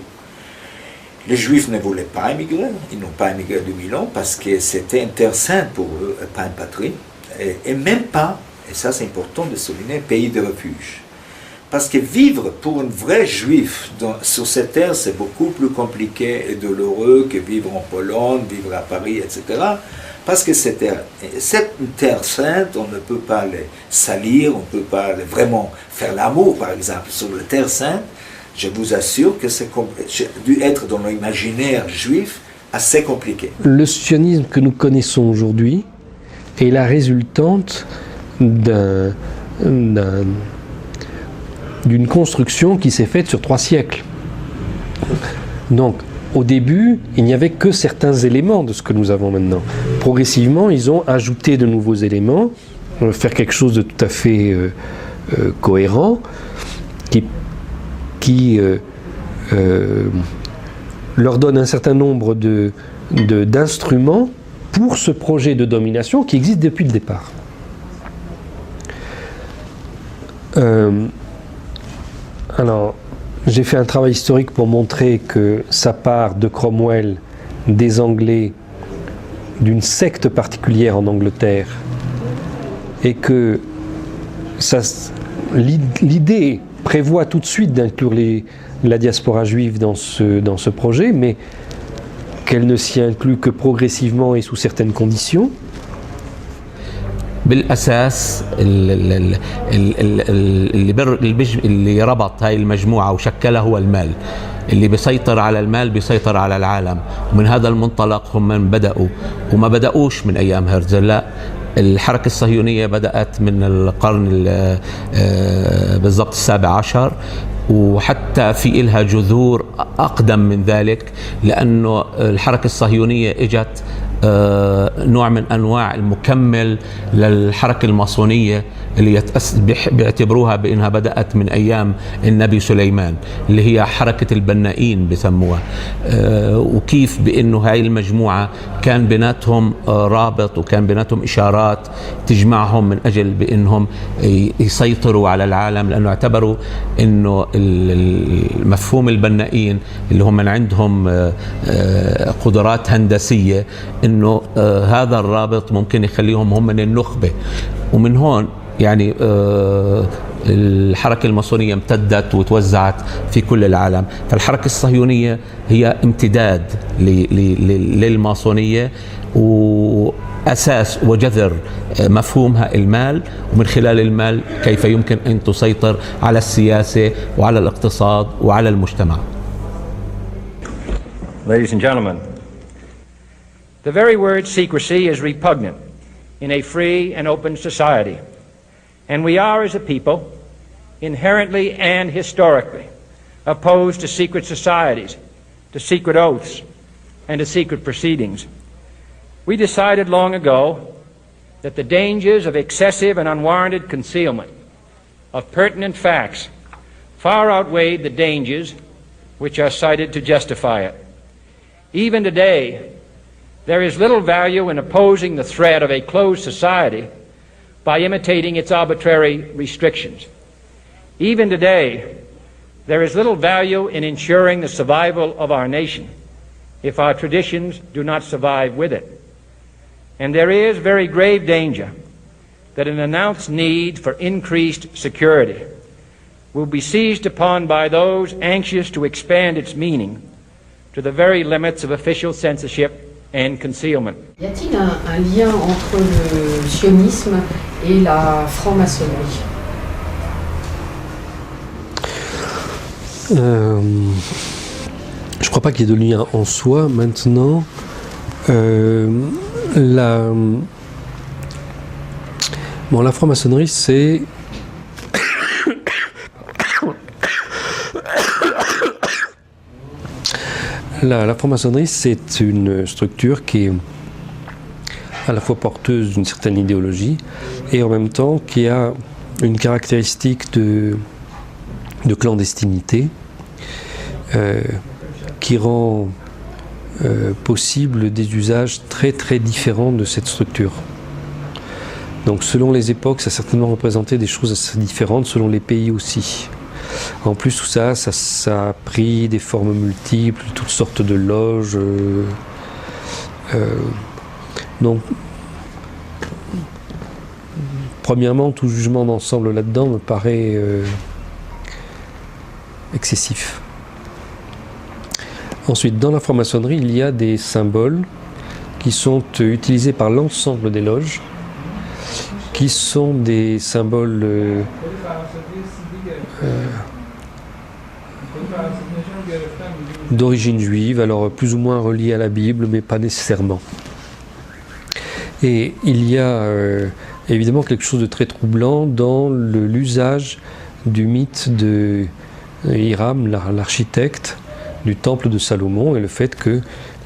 Les juifs ne voulaient pas émigrer, ils n'ont pas émigré de 2000 ans parce que c'était une terre sainte pour eux, pas une patrie, et même pas, et ça c'est important de souligner, pays de refuge. Parce que vivre pour un vrai juif sur cette terre, c'est beaucoup plus compliqué et douloureux que vivre en Pologne, vivre à Paris, etc. Parce que cette terre sainte, on ne peut pas les salir, on ne peut pas vraiment faire l'amour, par exemple, sur la terre sainte. Je vous assure que c'est dû être dans l'imaginaire juif assez compliqué. Le sionisme que nous connaissons aujourd'hui est la résultante d'une construction qui s'est faite sur 3 siècles. Donc, au début, il n'y avait que certains éléments de ce que nous avons maintenant. Progressivement, ils ont ajouté de nouveaux éléments, faire quelque chose de tout à fait cohérent, qui leur donne un certain nombre d'instruments pour ce projet de domination qui existe depuis le départ. Alors, j'ai fait un travail historique pour montrer que ça part de Cromwell, des Anglais, d'une secte particulière en Angleterre, et que l'idée prévoit tout de suite d'inclure la diaspora juive dans ce projet, mais qu'elle ne s'y inclut que progressivement et sous certaines conditions. بالأساس اللي ربط هاي المجموعة وشكلها هو المال. اللي بيسيطر على المال بيسيطر على العالم، ومن هذا المنطلق هم من بدأوا، وما بدأوش من أيام هرتزل، لا، الحركة الصهيونية بدأت من القرن بالضبط 17، وحتى في إلها جذور أقدم من ذلك، لأنه الحركة الصهيونية إجت نوع من أنواع المكمل للحركة الماسونية اللي بيعتبروها بأنها بدأت من أيام النبي سليمان، اللي هي حركة البنائين بسموها. وكيف بأنه هاي المجموعة كان بيناتهم رابط وكان بيناتهم إشارات تجمعهم من أجل بأنهم يسيطروا على العالم، لأنه اعتبروا أنه مفهوم البنائين اللي هم من عندهم قدرات هندسية، أنه هذا الرابط ممكن يخليهم هم من النخبة. ومن هون يعني الحركة الماسونية امتدت وتوزعت في كل العالم. فالحركة الصهيونية هي امتداد للماسونية، وأساس وجذر مفهومها المال، ومن خلال المال كيف يمكن أن تسيطر على السياسة وعلى الاقتصاد وعلى المجتمع. Ladies and gentlemen, the very word secrecy is repugnant in a free and open society. And we are, as a people, inherently and historically opposed to secret societies, to secret oaths, and to secret proceedings. We decided long ago that the dangers of excessive and unwarranted concealment of pertinent facts far outweighed the dangers which are cited to justify it. Even today, there is little value in opposing the threat of a closed society by imitating its arbitrary restrictions. Even today, there is little value in ensuring the survival of our nation if our traditions do not survive with it. And there is very grave danger that an announced need for increased security will be seized upon by those anxious to expand its meaning to the very limits of official censorship and concealment. Y a-t-il un lien entre le sionisme et la franc-maçonnerie? Je ne crois pas qu'il y ait de lien en soi. Maintenant, la franc-maçonnerie, c'est la franc-maçonnerie, c'est une structure qui est à la fois porteuse d'une certaine idéologie et en même temps qui a une caractéristique de clandestinité qui rend possible des usages très très différents de cette structure. Donc selon les époques, ça a certainement représenté des choses assez différentes, selon les pays aussi. En plus, tout ça a pris des formes multiples, toutes sortes de loges. Donc, premièrement, tout jugement d'ensemble là-dedans me paraît excessif. Ensuite, dans la franc-maçonnerie, il y a des symboles qui sont utilisés par l'ensemble des loges, qui sont des symboles d'origine juive, alors plus ou moins reliés à la Bible, mais pas nécessairement. Et il y a évidemment quelque chose de très troublant dans l'usage du mythe de Hiram, l'architecte du temple de Salomon, et le fait que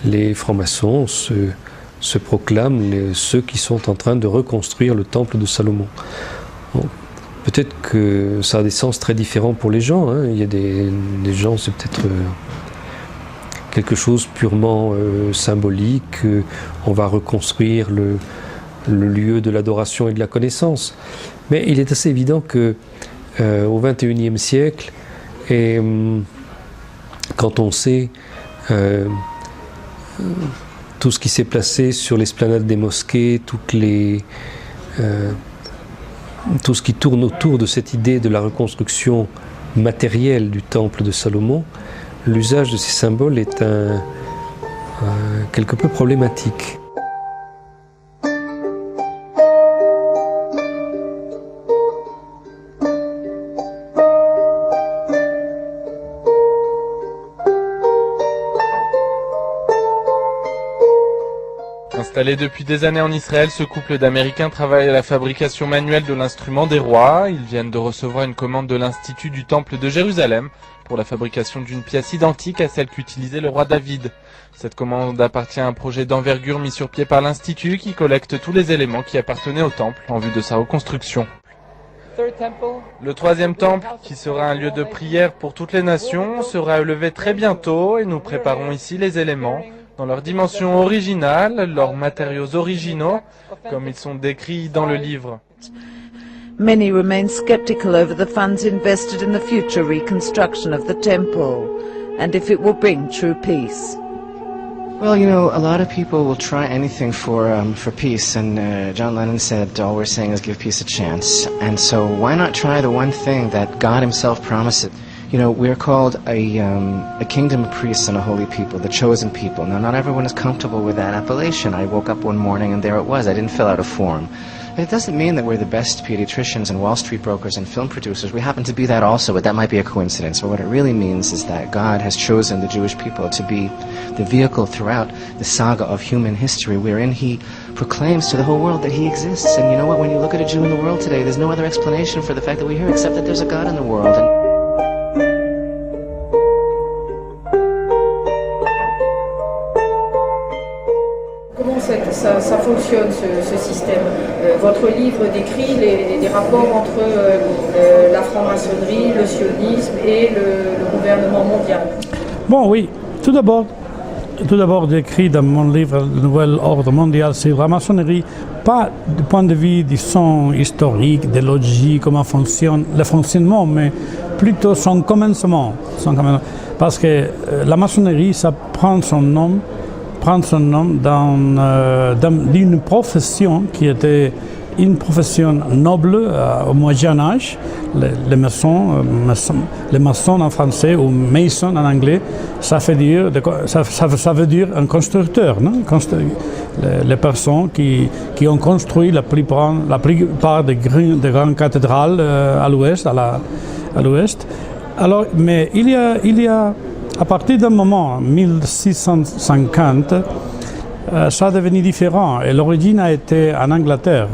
les francs-maçons se proclament ceux qui sont en train de reconstruire le temple de Salomon. Bon, peut-être que ça a des sens très différents pour les gens, hein. Il y a des gens, c'est peut-être quelque chose purement symbolique, on va reconstruire le lieu de l'adoration et de la connaissance. Mais il est assez évident que au XXIe siècle, et quand on sait tout ce qui s'est placé sur l'esplanade des mosquées, tout ce qui tourne autour de cette idée de la reconstruction matérielle du temple de Salomon, l'usage de ces symboles est quelque peu problématique. Installé depuis des années en Israël, ce couple d'Américains travaille à la fabrication manuelle de l'instrument des rois. Ils viennent de recevoir une commande de l'Institut du Temple de Jérusalem pour la fabrication d'une pièce identique à celle qu'utilisait le roi David. Cette commande appartient à un projet d'envergure mis sur pied par l'Institut qui collecte tous les éléments qui appartenaient au temple en vue de sa reconstruction. Le troisième temple, qui sera un lieu de prière pour toutes les nations, sera élevé très bientôt et nous préparons ici les éléments dans leur dimension originale, leurs matériaux originaux, comme ils sont décrits dans le livre. Many remain skeptical over the funds invested in the future reconstruction of the temple and if it will bring true peace. Well, you know, a lot of people will try anything for peace, and John Lennon said, all we're saying is give peace a chance. And so why not try the one thing that God himself promised? You know, we're called a kingdom of priests and a holy people, the chosen people. Now, not everyone is comfortable with that appellation. I woke up one morning and there it was. I didn't fill out a form. It doesn't mean that we're the best pediatricians and Wall Street brokers and film producers. We happen to be that also, but that might be a coincidence. But what it really means is that God has chosen the Jewish people to be the vehicle throughout the saga of human history wherein he proclaims to the whole world that he exists. And you know what? When you look at a Jew in the world today, there's no other explanation for the fact that we're here except that there's a God in the world. Comment ça fonctionne ce système? Votre livre décrit les rapports entre la franc-maçonnerie, le sionisme et le gouvernement mondial. Bon, oui. Tout d'abord décrit dans mon livre Le Nouvel Ordre Mondial, c'est la maçonnerie, pas du point de vue, disons, historique, de logique, comment fonctionne le fonctionnement, mais plutôt son commencement. Parce que la maçonnerie, ça prend son nom d'une profession qui était une profession noble au Moyen Âge. Les maçons en français ou mason en anglais, ça veut dire un constructeur, non? Les personnes qui ont construit la plupart des grandes cathédrales à l'ouest. Alors, mais il y a à partir d'un moment, 1650, ça a devenu différent. Et l'origine a été en Angleterre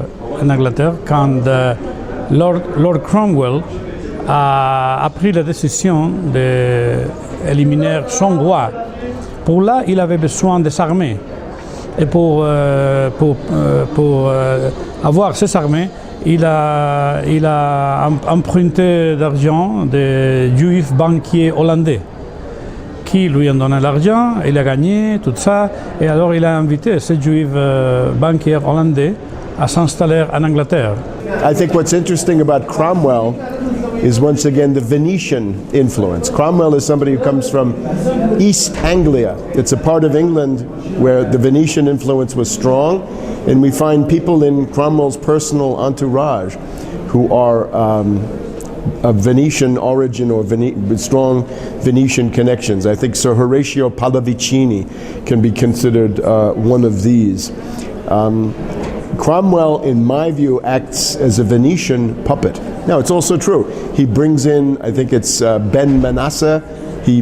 quand Lord Cromwell a pris la décision d'éliminer son roi. Pour là, il avait besoin des armées. Et pour avoir ces armées, il a emprunté d'argent des juifs banquiers hollandais qui lui ont donné l'argent, il a gagné, tout ça, et alors il a invité ces juifs banquiers hollandais à s'installer en Angleterre. I think what's interesting about Cromwell is once again the Venetian influence. Cromwell is somebody who comes from East Anglia. It's a part of England where the Venetian influence was strong, and we find people in Cromwell's personal entourage who are Venetian origin or strong Venetian connections. I think Sir Horatio Pallavicini can be considered one of these. Cromwell, in my view, acts as a Venetian puppet. Now, it's also true. He brings in, I think it's Ben Manasseh. He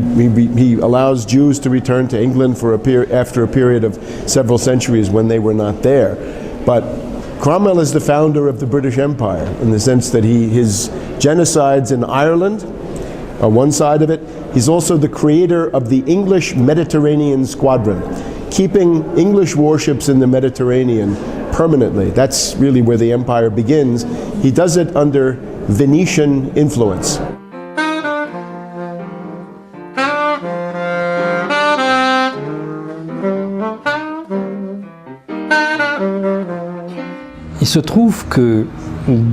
allows Jews to return to England for after a period of several centuries when they were not there. But Cromwell is the founder of the British Empire in the sense that his genocides in Ireland are one side of it. He's also the creator of the English Mediterranean Squadron, keeping English warships in the Mediterranean permanently. That's really where the empire begins. He does it under Venetian influence. Il se trouve que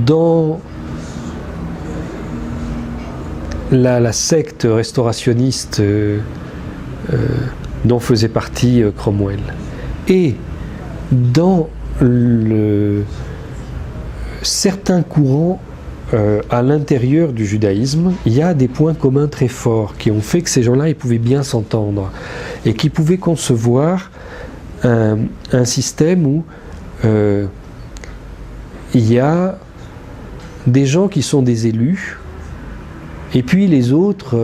dans la secte restaurationniste dont faisait partie Cromwell et dans certains courants à l'intérieur du judaïsme, il y a des points communs très forts qui ont fait que ces gens-là ils pouvaient bien s'entendre et qui pouvaient concevoir un système où il y a des gens qui sont des élus et puis les autres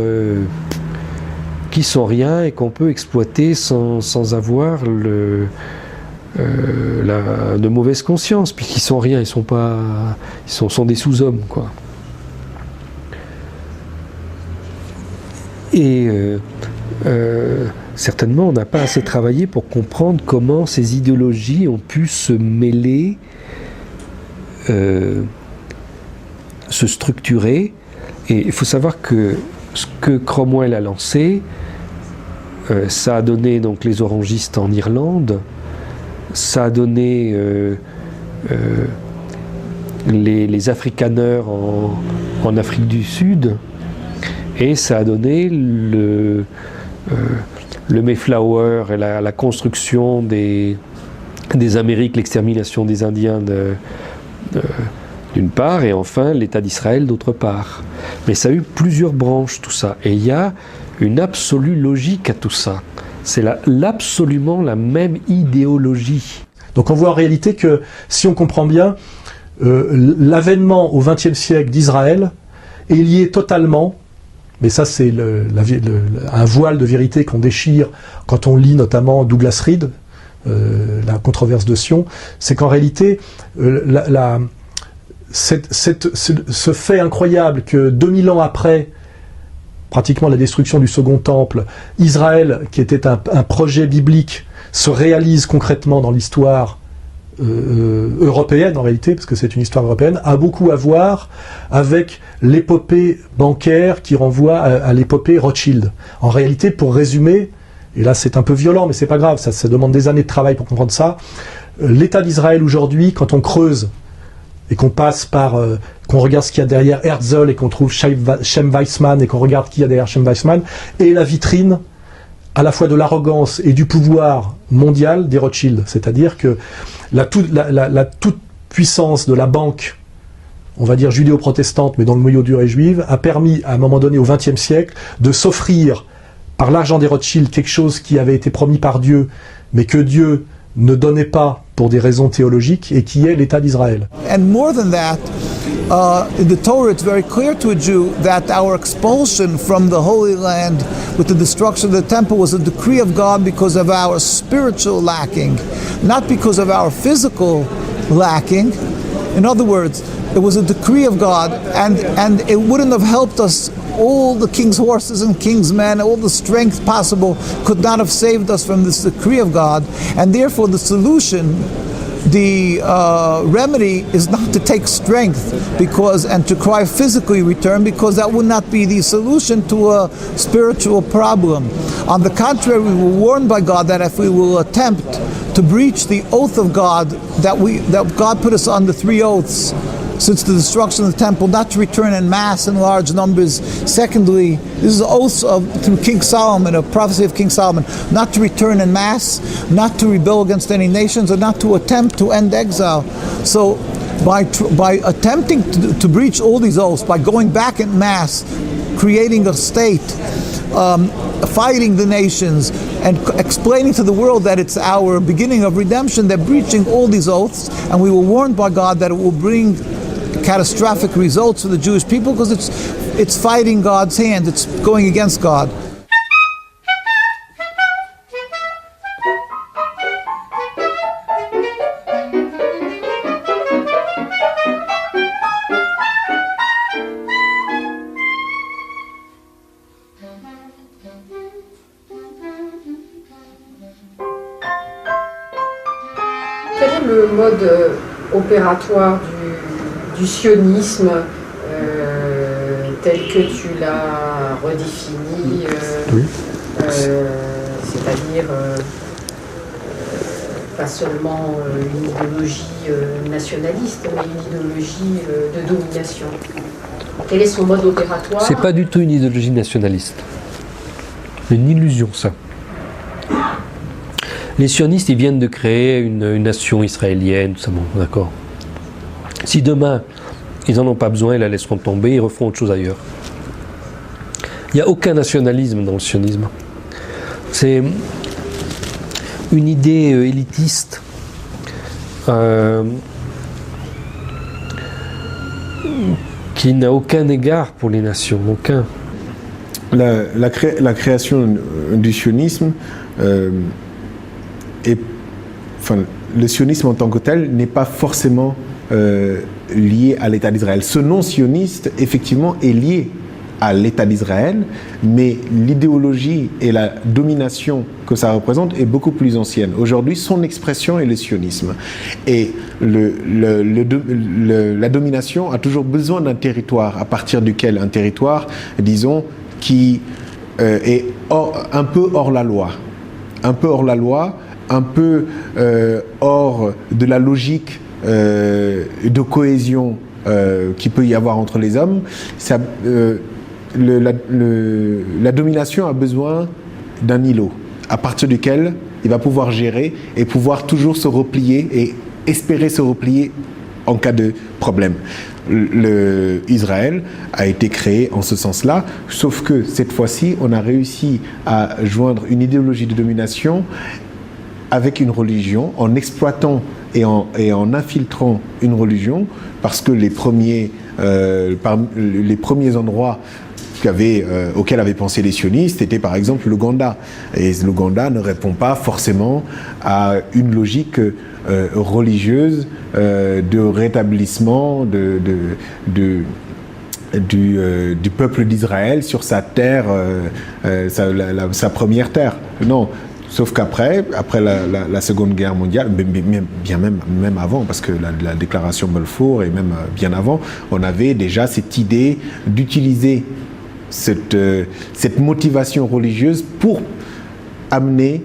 qui sont rien et qu'on peut exploiter sans avoir de mauvaise conscience, puisqu'ils sont rien, ils sont des sous-hommes, quoi. Et certainement, on n'a pas assez travaillé pour comprendre comment ces idéologies ont pu se mêler, se structurer. Et il faut savoir que ce que Cromwell a lancé, ça a donné donc les orangistes en Irlande, ça a donné les afrikaners en Afrique du Sud, et ça a donné le Mayflower et la construction des Amériques, l'extermination des Indiens d'une part, et enfin l'État d'Israël d'autre part. Mais ça a eu plusieurs branches, tout ça, et il y a une absolue logique à tout ça. C'est absolument la même idéologie. Donc on voit en réalité que, si on comprend bien, l'avènement au XXe siècle d'Israël est lié totalement, mais ça c'est un voile de vérité qu'on déchire quand on lit notamment Douglas Reed, la controverse de Sion, c'est qu'en réalité, ce fait incroyable que 2000 ans après pratiquement la destruction du Second Temple, Israël, qui était un projet biblique, se réalise concrètement dans l'histoire européenne en réalité, parce que c'est une histoire européenne, a beaucoup à voir avec l'épopée bancaire qui renvoie à l'épopée Rothschild. En réalité, pour résumer, et là c'est un peu violent, mais c'est pas grave, ça demande des années de travail pour comprendre ça, l'État d'Israël aujourd'hui, quand on creuse et qu'on passe par, qu'on regarde ce qu'il y a derrière Herzl et qu'on trouve Shem Weizmann et qu'on regarde qui y a derrière Shem Weizmann, et la vitrine à la fois de l'arrogance et du pouvoir mondial des Rothschild. C'est-à-dire que la toute puissance de la banque, on va dire judéo-protestante, mais dont le noyau dur est juive, a permis à un moment donné au XXe siècle de s'offrir par l'argent des Rothschild quelque chose qui avait été promis par Dieu, mais que Dieu ne donnait pas pour des raisons théologiques, et qui est l'État d'Israël. And more than that, in the Torah it's very clear to a Jew that our expulsion from the Holy Land with the destruction of the temple was a decree of God because of our spiritual lacking, not because of our physical lacking. In other words, it was a decree of God, and it wouldn't have helped us. All the king's horses and king's men, all the strength possible could not have saved us from this decree of God. And therefore the solution, the remedy is not to take strength and to cry physically return, because that would not be the solution to a spiritual problem. On the contrary, we were warned by God that if we will attempt to breach the oath of God, that God put us on the 3 oaths, since the destruction of the temple, not to return in mass in large numbers. Secondly, this is oaths through King Solomon, a prophecy of King Solomon, not to return in mass, not to rebel against any nations, and not to attempt to end exile. So by attempting to breach all these oaths, by going back en masse, creating a state, fighting the nations, and explaining to the world that it's our beginning of redemption, they're breaching all these oaths, and we were warned by God that it will bring catastrophic results for the Jewish people because it's fighting God's hand, it's going against God. Quel est le mode opératoire du sionisme tel que tu l'as redéfini, c'est-à-dire pas seulement une idéologie nationaliste, mais une idéologie de domination. Quel est son mode opératoire? C'est pas du tout une idéologie nationaliste. C'est une illusion, ça. Les sionistes, ils viennent de créer une nation israélienne, tout ça, bon, d'accord. Si demain, ils n'en ont pas besoin, ils la laisseront tomber, ils referont autre chose ailleurs. Il n'y a aucun nationalisme dans le sionisme. C'est une idée élitiste qui n'a aucun égard pour les nations, aucun. La création du sionisme le sionisme en tant que tel n'est pas forcément lié à l'État d'Israël. Ce nom sioniste, effectivement, est lié à l'État d'Israël, mais l'idéologie et la domination que ça représente est beaucoup plus ancienne. Aujourd'hui, son expression est le sionisme. Et la domination a toujours besoin d'un territoire, à partir duquel un territoire, disons, qui est un peu hors la loi. Un peu hors la loi, un peu hors de la logique de cohésion qu'il peut y avoir entre les hommes. La domination a besoin d'un îlot à partir duquel il va pouvoir gérer et pouvoir toujours se replier et espérer se replier en cas de problème. Israël a été créé en ce sens-là, sauf que cette fois-ci, on a réussi à joindre une idéologie de domination avec une religion, en exploitant et en infiltrant une religion, parce que les premiers endroits auxquels avaient pensé les sionistes étaient par exemple l'Ouganda. Et l'Ouganda ne répond pas forcément à une logique religieuse de rétablissement du peuple d'Israël sur sa terre, sa première terre. Non. Sauf qu'après la Seconde Guerre mondiale, même avant, parce que la déclaration Balfour et même bien avant, on avait déjà cette idée d'utiliser cette motivation religieuse pour amener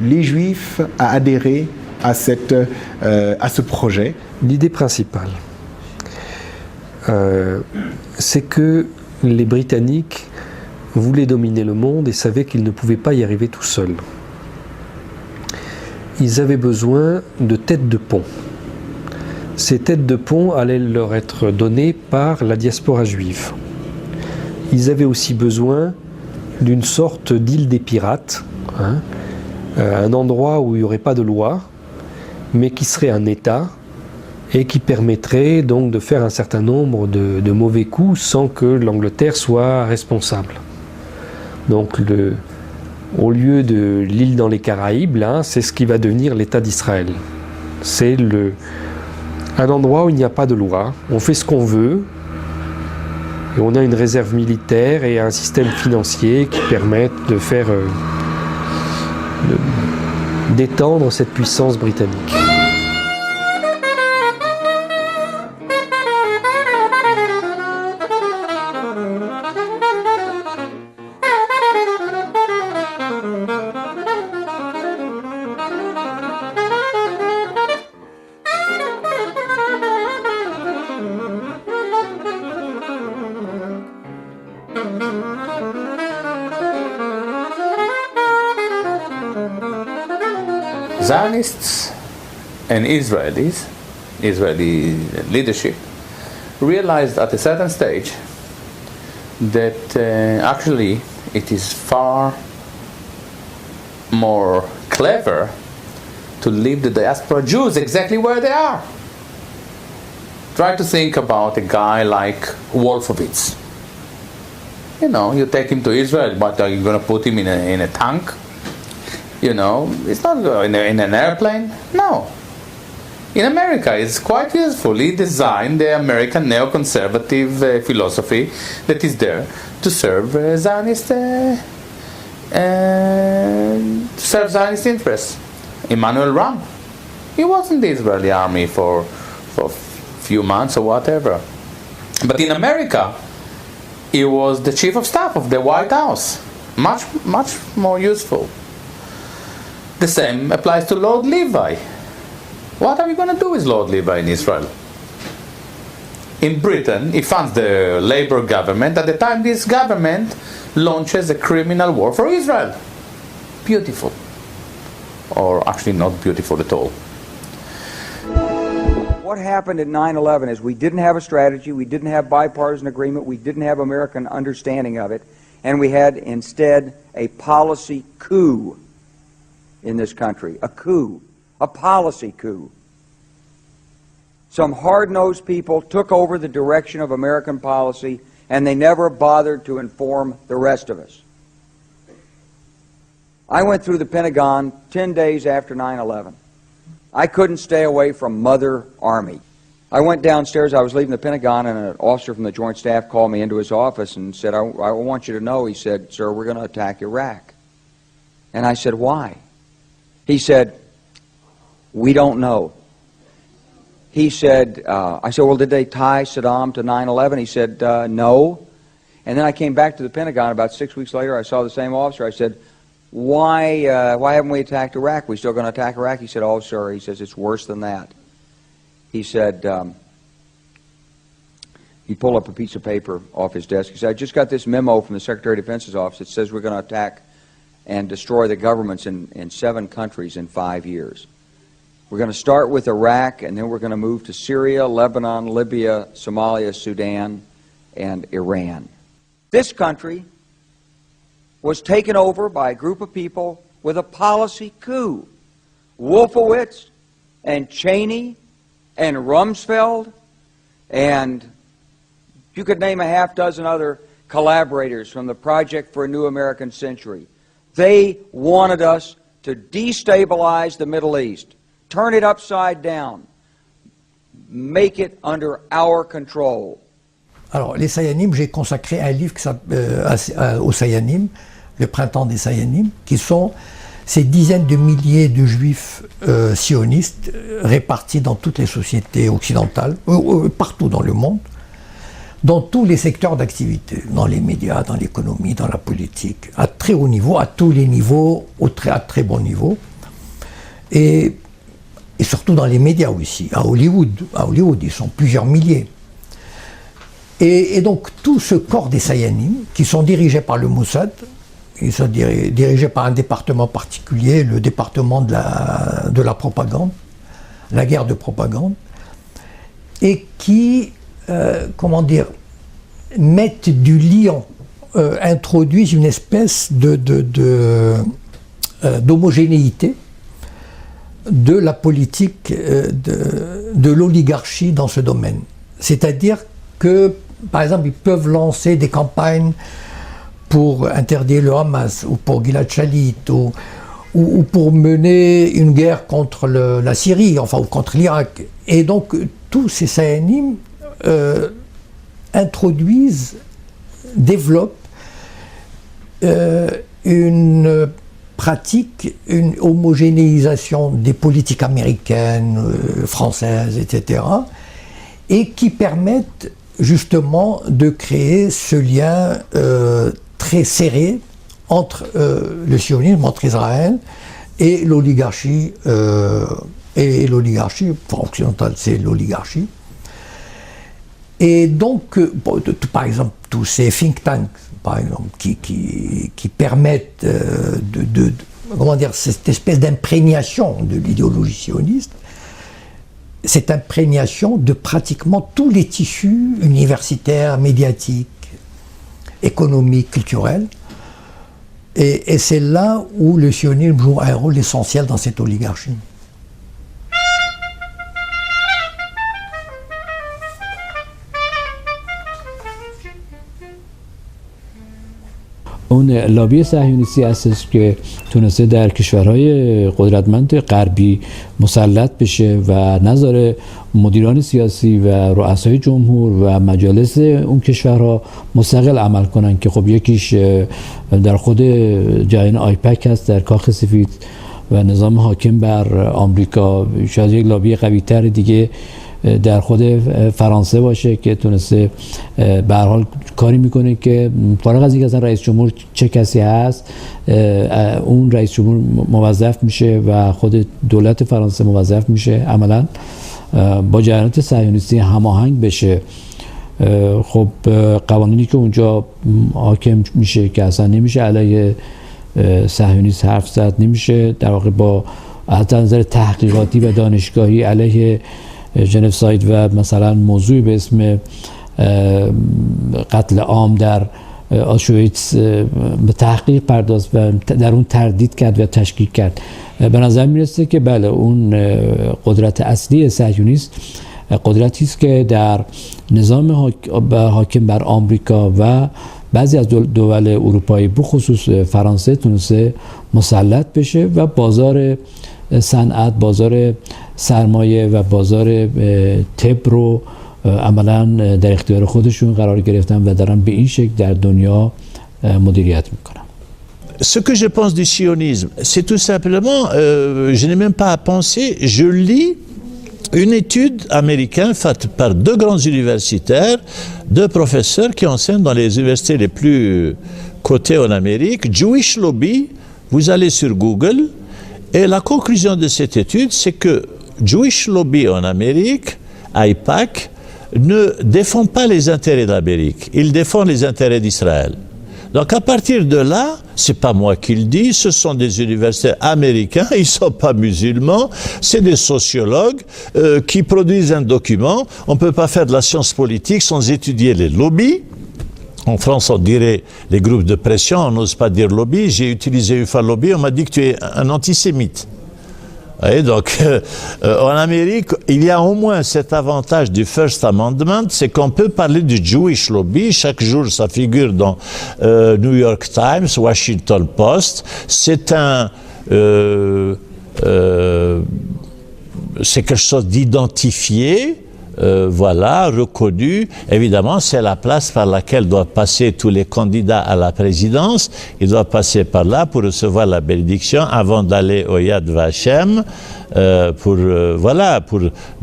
les Juifs à adhérer à ce projet. L'idée principale, c'est que les Britanniques voulaient dominer le monde et savaient qu'ils ne pouvaient pas y arriver tout seuls. Ils avaient besoin de têtes de pont. Ces têtes de pont allaient leur être données par la diaspora juive. Ils avaient aussi besoin d'une sorte d'île des pirates, un endroit où il n'y aurait pas de loi, mais qui serait un État et qui permettrait donc de faire un certain nombre de mauvais coups sans que l'Angleterre soit responsable. Donc au lieu de l'île dans les Caraïbes, là, c'est ce qui va devenir l'État d'Israël. C'est un endroit où il n'y a pas de loi, on fait ce qu'on veut, et on a une réserve militaire et un système financier qui permettent de faire d'étendre cette puissance britannique. Zionists and Israelis Israeli leadership, realized at a certain stage that actually it is far more clever to leave the diaspora Jews exactly where they are. Try to think about a guy like Wolfowitz. You know, you take him to Israel, but are you going to put him in a tank? You know, it's not in an airplane. No. In America, it's quite useful. He designed the American neoconservative philosophy that is there to serve Zionist interests. Emmanuel Ram, he was in the Israeli army for a few months or whatever. But in America, he was the chief of staff of the White House. Much more useful. The same applies to Lord Levi. What are we going to do with Lord Levi in Israel? In Britain, he funds the Labour government. At the time, this government launches a criminal war for Israel. Beautiful. Or actually not beautiful at all. What happened at 9/11 is we didn't have a strategy, we didn't have bipartisan agreement, we didn't have American understanding of it, and we had instead a policy coup in this country. A coup. A policy coup. Some hard-nosed people took over the direction of American policy, and they never bothered to inform the rest of us. I went through the Pentagon 10 days after 9/11. I couldn't stay away from Mother Army. I went downstairs, I was leaving the Pentagon, and an officer from the Joint Staff called me into his office and said, I want you to know, he said, sir, we're going to attack Iraq. And I said, why? He said, we don't know. He said, I said, well, did they tie Saddam to 9/11? He said, no. And then I came back to the Pentagon about 6 weeks later. I saw the same officer. I said, why haven't we attacked Iraq? We still going to attack Iraq? He said, oh, sir. He says, it's worse than that. He said, he pulled up a piece of paper off his desk. He said, I just got this memo from the Secretary of Defense's office that says we're going to attack and destroy the governments in 7 countries in 5 years. We're going to start with Iraq, and then we're going to move to Syria, Lebanon, Libya, Somalia, Sudan, and Iran. This country was taken over by a group of people with a policy coup. Wolfowitz and Cheney and Rumsfeld, and you could name a half dozen other collaborators from the Project for a New American Century. They wanted us to destabilize the Middle East, turn it upside down, make it under our control. Alors, les Sayanim, j'ai consacré un livre aux Sayanim, Le Printemps des Sayanim, qui sont ces dizaines de milliers de juifs sionistes répartis dans toutes les sociétés occidentales, partout dans le monde, dans tous les secteurs d'activité, dans les médias, dans l'économie, dans la politique, à très haut niveau, à tous les niveaux, à très bon niveau, et surtout dans les médias aussi, à Hollywood. À Hollywood, ils sont plusieurs milliers. Et donc tout ce corps des Sayanim, qui sont dirigés par le Mossad, ils sont dirigés par un département particulier, le département de la propagande, la guerre de propagande, et qui, mettent du lion, introduisent une espèce d'homogénéité de la politique de l'oligarchie dans ce domaine. C'est-à-dire que, par exemple, ils peuvent lancer des campagnes pour interdire le Hamas, ou pour Gilad Shalit, ou pour mener une guerre contre la Syrie, enfin, ou contre l'Irak. Et donc, tous ces Sayanim introduisent, développent une pratique, une homogénéisation des politiques américaines, françaises, etc., et qui permettent justement de créer ce lien très serré entre le sionisme, entre Israël et l'oligarchie, occidentale, c'est l'oligarchie. Et donc, par exemple, tous ces think tanks, par exemple, qui permettent cette espèce d'imprégnation de l'idéologie sioniste, cette imprégnation de pratiquement tous les tissus universitaires, médiatiques, économiques, culturels. Et c'est là où le sionisme joue un rôle essentiel dans cette oligarchie. اون لابی صهیونیستی هستش که تونسته در کشورهای قدرتمند غربی مسلط بشه و نذاره مدیران سیاسی و رؤسای جمهور و مجالس اون کشورها مستقل عمل کنن که خب یکیش در خود جریان آیپک هست در کاخ سفید و نظام حاکم بر آمریکا. شاید یک لابی قوی‌تر دیگه در خود فرانسه باشه که تونسته به هر حال کاری میکنه که فارغ از اینکه اصلا رئیس جمهور چه کسی هست اون رئیس جمهور موظف میشه و خود دولت فرانسه موظف میشه عملا با جریانات صهیونیستی هماهنگ بشه. خب قوانینی که اونجا حاکم میشه که اصلا نمیشه علیه صهیونیست حرف زد، نمیشه در واقع با از نظر تحقیقاتی و دانشگاهی علیه جنوساید و مثلا موضوعی به اسم قتل عام در آشویتس به تحقیق پرداخت و در اون تردید کرد و تشکیک کرد. به نظر میرسه که بله اون قدرت اصلی صهیونیست قدرتی است که در نظام حاکم بر آمریکا و بعضی از دول اروپایی بخصوص فرانسه تونسته مسلط بشه و بازار صنعت، بازار سرمایه و بازار طب رو عملا در اختیار خودشون قرار گرفتن و دارن به این شکل در دنیا مدیریت میکنن. Ce que je pense du sionisme, c'est tout simplement, je n'ai même pas à penser, je lis une étude américaine faite par deux grands universitaires, deux professeurs qui enseignent dans les universités les plus cotées en Amérique, Jewish Lobby, vous allez sur Google, et la conclusion de cette étude, c'est que Jewish Lobby en Amérique, AIPAC, ne défend pas les intérêts d'Amérique, il défend les intérêts d'Israël. Donc à partir de là, c'est pas moi qui le dis, ce sont des universitaires américains, ils sont pas musulmans, c'est des sociologues qui produisent un document. On peut pas faire de la science politique sans étudier les lobbies. En France, on dirait les groupes de pression, on n'ose pas dire lobby. J'ai utilisé une fois lobby, on m'a dit que tu es un antisémite. Et donc, en Amérique, il y a au moins cet avantage du First Amendment, c'est qu'on peut parler du Jewish Lobby. Chaque jour, ça figure dans New York Times, Washington Post. C'est c'est quelque chose d'identifié. Voilà, reconnu. Évidemment, c'est la place par laquelle doivent passer tous les candidats à la présidence. Ils doivent passer par là pour recevoir la bénédiction avant d'aller au Yad Vashem, pour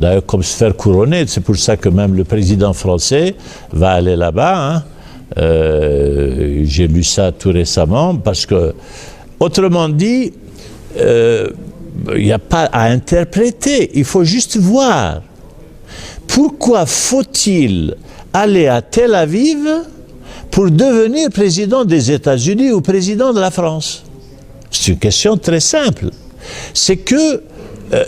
d'ailleurs comme se faire couronner. C'est pour ça que même le président français va aller là-bas. Hein. J'ai lu ça tout récemment parce que, autrement dit, il n'y a pas à interpréter. Il faut juste voir. Pourquoi faut-il aller à Tel Aviv pour devenir président des États-Unis ou président de la France? C'est une question très simple. C'est que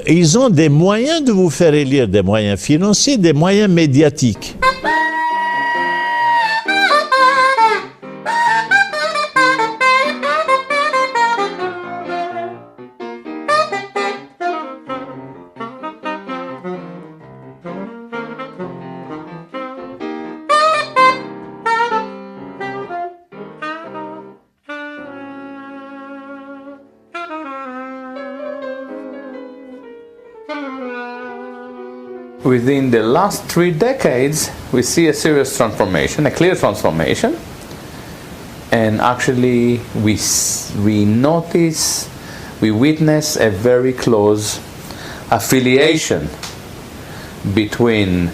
ils ont des moyens de vous faire élire, des moyens financiers, des moyens médiatiques. Within the last 3 decades, we see a serious transformation, a clear transformation, and actually we witness a very close affiliation between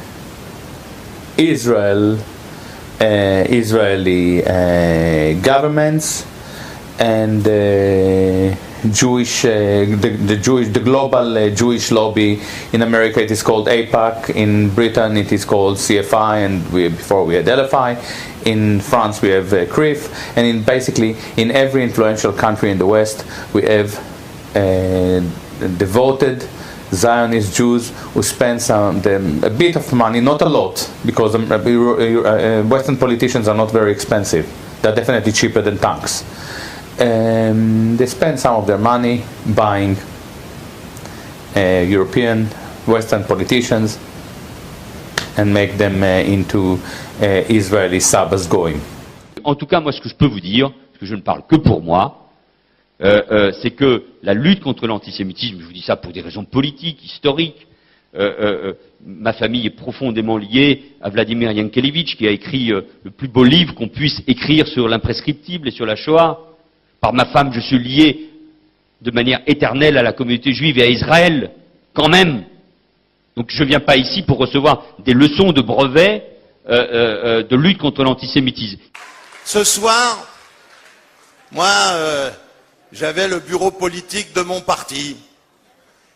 Israeli governments and the global Jewish lobby. In America it is called AIPAC, in Britain it is called CFI, and before we had LFI. In France we have CRIF, and basically in every influential country in the West we have devoted Zionist Jews who spend a bit of money, not a lot, because Western politicians are not very expensive. They're definitely cheaper than tanks. They spend some of their money buying European, Western politicians and make them into Israeli Sabbath-going. En tout cas, moi, ce que je peux vous dire, parce que je ne parle que pour moi, c'est que la lutte contre l'antisémitisme, je vous dis ça pour des raisons politiques, historiques, ma famille est profondément liée à Vladimir Yankelevitch, qui a écrit le plus beau livre qu'on puisse écrire sur l'imprescriptible et sur la Shoah. Par ma femme, je suis lié de manière éternelle à la communauté juive et à Israël, quand même. Donc je ne viens pas ici pour recevoir des leçons de brevet de lutte contre l'antisémitisme. Ce soir, moi, j'avais le bureau politique de mon parti.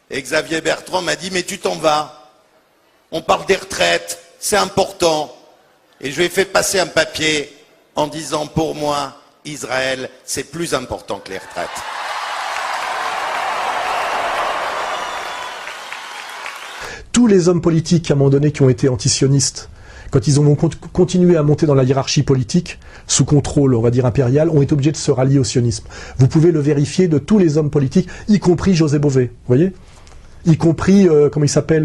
Et Xavier Bertrand m'a dit, mais tu t'en vas. On parle des retraites, c'est important. Et je lui ai fait passer un papier en disant, pour moi, Israël, c'est plus important que les retraites. Tous les hommes politiques, à un moment donné, qui ont été antisionistes, quand ils ont continué à monter dans la hiérarchie politique, sous contrôle, on va dire, impérial, ont été obligés de se rallier au sionisme. Vous pouvez le vérifier de tous les hommes politiques, y compris José Bové, vous voyez ? Y compris, comment il s'appelle,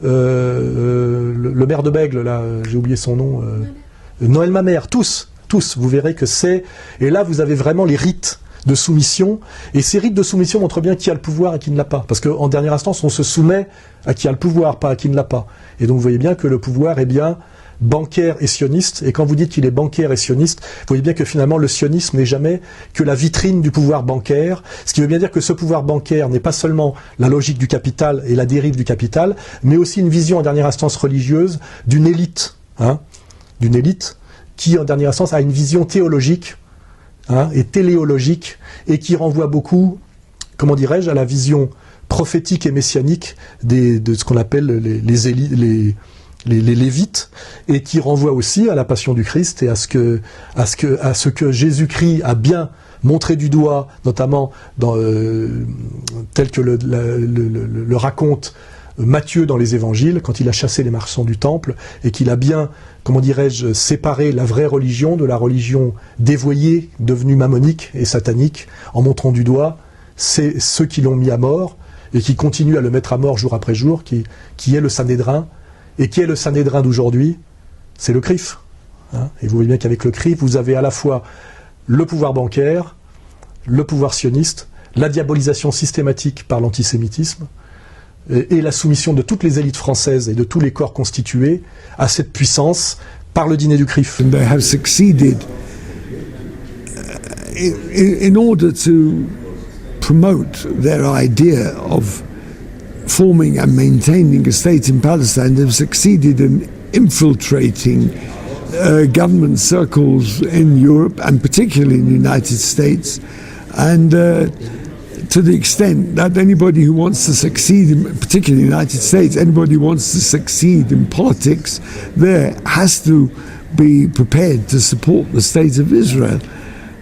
le maire de Bègle, là, j'ai oublié son nom, Noël Mamère, tous, vous verrez que c'est... Et là, vous avez vraiment les rites de soumission, et ces rites de soumission montrent bien qui a le pouvoir et qui ne l'a pas. Parce qu'en dernière instance, on se soumet à qui a le pouvoir, pas à qui ne l'a pas. Et donc vous voyez bien que le pouvoir est bien bancaire et sioniste, et quand vous dites qu'il est bancaire et sioniste, vous voyez bien que finalement le sionisme n'est jamais que la vitrine du pouvoir bancaire, ce qui veut bien dire que ce pouvoir bancaire n'est pas seulement la logique du capital et la dérive du capital, mais aussi une vision en dernière instance religieuse d'une élite, d'une élite qui en dernière instance a une vision théologique et téléologique, et qui renvoie beaucoup, comment dirais-je, à la vision prophétique et messianique de ce qu'on appelle les Lévites, et qui renvoie aussi à la passion du Christ et à ce que Jésus-Christ a bien montré du doigt, notamment tel que le raconte Matthieu dans les évangiles, quand il a chassé les marchands du temple, et qu'il a bien, comment dirais-je, séparé la vraie religion de la religion dévoyée, devenue mammonique et satanique, en montrant du doigt ceux qui l'ont mis à mort, et qui continuent à le mettre à mort jour après jour, qui est le Sanhédrin. Et qui est le Sanhédrin d'aujourd'hui? C'est le CRIF. Et vous voyez bien qu'avec le CRIF, vous avez à la fois le pouvoir bancaire, le pouvoir sioniste, la diabolisation systématique par l'antisémitisme, et la soumission de toutes les élites françaises et de tous les corps constitués à cette puissance par le dîner du CRIF. And they have succeeded in order to promote their idea of forming and maintaining a state in Palestine. They've succeeded in infiltrating government circles in Europe and particularly in the United States, and to the extent that anybody who wants to succeed, particularly in the United States, anybody who wants to succeed in politics there has to be prepared to support the state of Israel.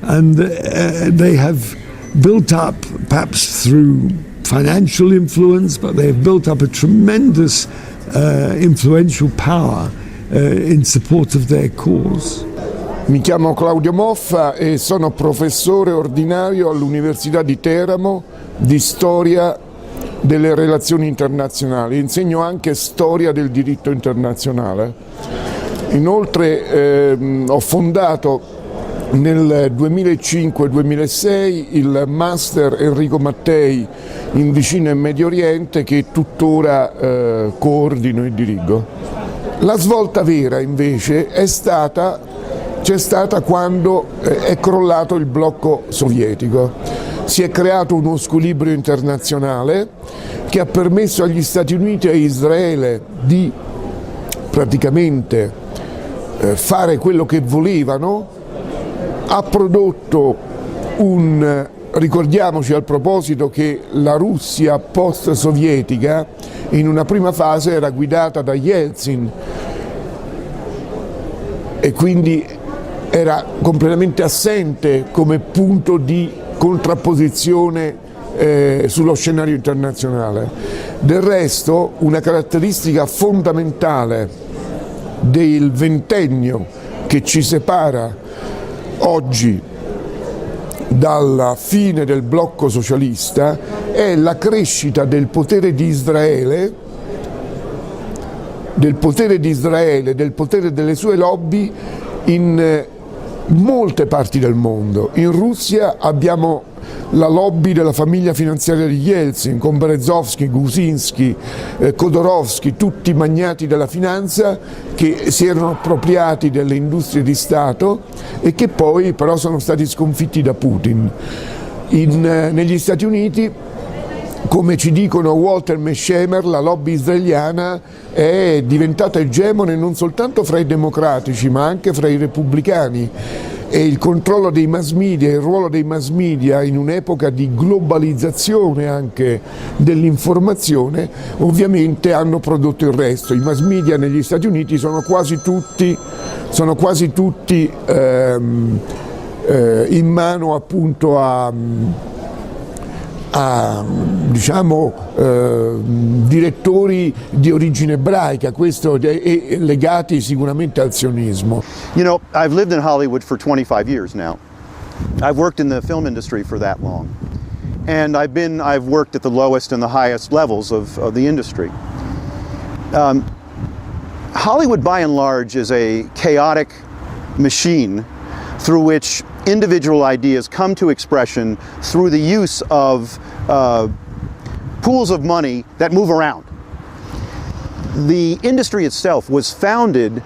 And they have built up, perhaps through financial influence, but they have built up a tremendous influential power in support of their cause. Mi chiamo Claudio Moffa e sono professore ordinario all'Università di Teramo di storia delle relazioni internazionali. Insegno anche storia del diritto internazionale. Inoltre ho fondato nel 2005-2006 il Master Enrico Mattei in Vicino e Medio Oriente, che tuttora coordino e dirigo. La svolta vera invece c'è stata quando è crollato il blocco sovietico. Si è creato uno squilibrio internazionale che ha permesso agli Stati Uniti e a Israele di praticamente fare quello che volevano. Ha prodotto ricordiamoci al proposito che la Russia post-sovietica in una prima fase era guidata da Yeltsin e quindi era completamente assente come punto di contrapposizione sullo scenario internazionale. Del resto, una caratteristica fondamentale del ventennio che ci separa oggi dalla fine del blocco socialista è la crescita del potere di Israele, del potere delle sue lobby in molte parti del mondo. In Russia abbiamo la lobby della famiglia finanziaria di Yeltsin, con Berezovsky, Gusinsky, Khodorovsky, tutti magnati della finanza che si erano appropriati delle industrie di Stato e che poi però sono stati sconfitti da Putin. Negli Stati Uniti, come ci dicono Walter Meschemer, la lobby israeliana è diventata egemone non soltanto fra i democratici ma anche fra i repubblicani, e il controllo dei mass media, il ruolo dei mass media in un'epoca di globalizzazione anche dell'informazione ovviamente hanno prodotto il resto. I mass media negli Stati Uniti sono quasi tutti in mano appunto a diciamo direttori di origine ebraica, questo e legati sicuramente al sionismo. You know, I've lived in Hollywood for 25 years now. I've worked in the film industry for that long. And I've worked at the lowest and the highest levels of the industry. Hollywood by and large is a chaotic machine through which individual ideas come to expression through the use of pools of money that move around. The industry itself was founded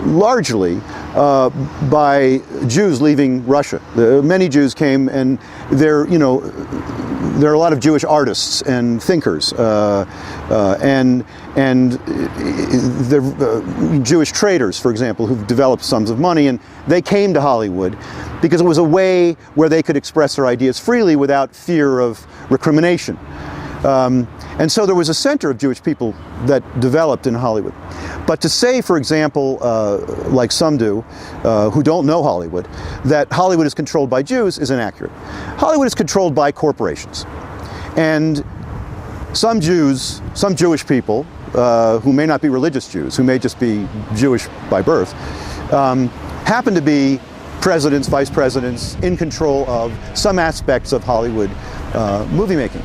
largely by Jews leaving Russia. Many Jews came, and there are a lot of Jewish artists and thinkers, and Jewish traders, for example, who've developed sums of money, and they came to Hollywood because it was a way where they could express their ideas freely without fear of recrimination. And so there was a center of Jewish people that developed in Hollywood. But to say, for example, like some do, who don't know Hollywood, that Hollywood is controlled by Jews is inaccurate. Hollywood is controlled by corporations. And some Jewish people, who may not be religious Jews, who may just be Jewish by birth, happen to be presidents, vice presidents, in control of some aspects of Hollywood movie making.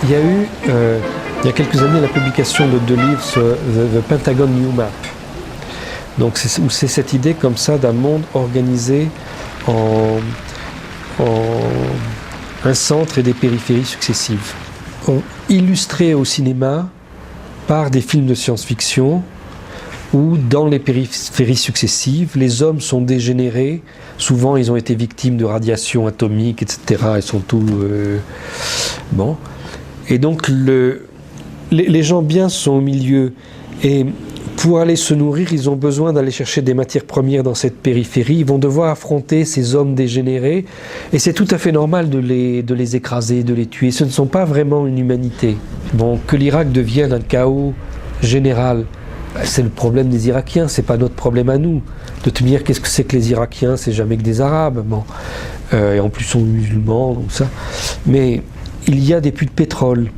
Il y a eu, il y a quelques années, la publication de 2 livres sur The Pentagon New Map. Donc c'est cette idée comme ça d'un monde organisé en un centre et des périphéries successives. Illustré au cinéma par des films de science-fiction où dans les périphéries successives, les hommes sont dégénérés. Souvent, ils ont été victimes de radiations atomiques, etc. Ils sont tous... bon. Et donc, les gens bien sont au milieu. Et pour aller se nourrir, ils ont besoin d'aller chercher des matières premières dans cette périphérie. Ils vont devoir affronter ces hommes dégénérés. Et c'est tout à fait normal de les écraser, de les tuer. Ce ne sont pas vraiment une humanité. Bon, que l'Irak devienne un chaos général, c'est le problème des Irakiens, c'est pas notre problème à nous. De te dire qu'est-ce que c'est que les Irakiens, c'est jamais que des Arabes. Bon. Et en plus, ils sont musulmans, donc ça. Mais il y a des puits de pétrole.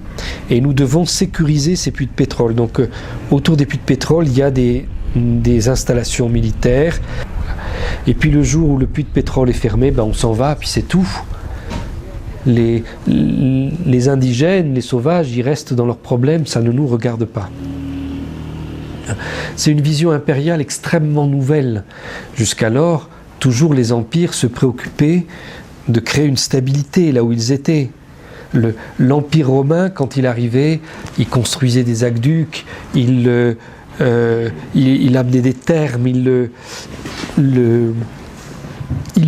Et nous devons sécuriser ces puits de pétrole. Donc, autour des puits de pétrole, il y a des installations militaires. Et puis, le jour où le puits de pétrole est fermé, ben, on s'en va, puis c'est tout. Les indigènes, les sauvages, ils restent dans leurs problèmes, ça ne nous regarde pas. C'est une vision impériale extrêmement nouvelle. Jusqu'alors, toujours les empires se préoccupaient de créer une stabilité là où ils étaient. L'Empire romain, quand il arrivait, il construisait des aqueducs, il amenait des thermes, il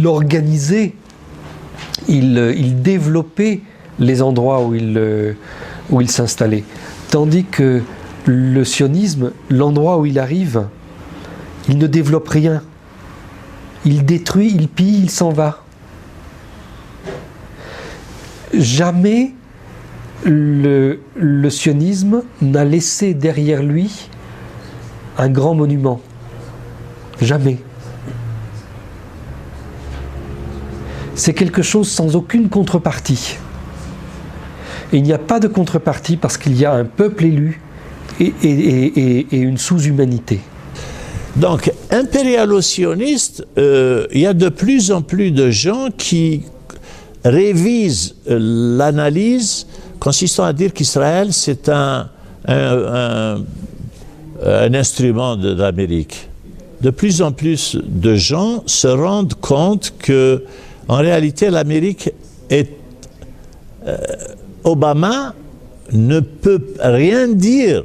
organisait, il développait les endroits où il s'installait. Tandis que le sionisme, l'endroit où il arrive, il ne développe rien. Il détruit, il pille, il s'en va. Jamais le sionisme n'a laissé derrière lui un grand monument. Jamais. C'est quelque chose sans aucune contrepartie. Et il n'y a pas de contrepartie parce qu'il y a un peuple élu et une sous-humanité. Donc, impérialo-sioniste, il y a de plus en plus de gens qui révisent l'analyse consistant à dire qu'Israël, c'est un instrument de l'Amérique. De plus en plus de gens se rendent compte que, en réalité, l'Amérique est... Obama ne peut rien dire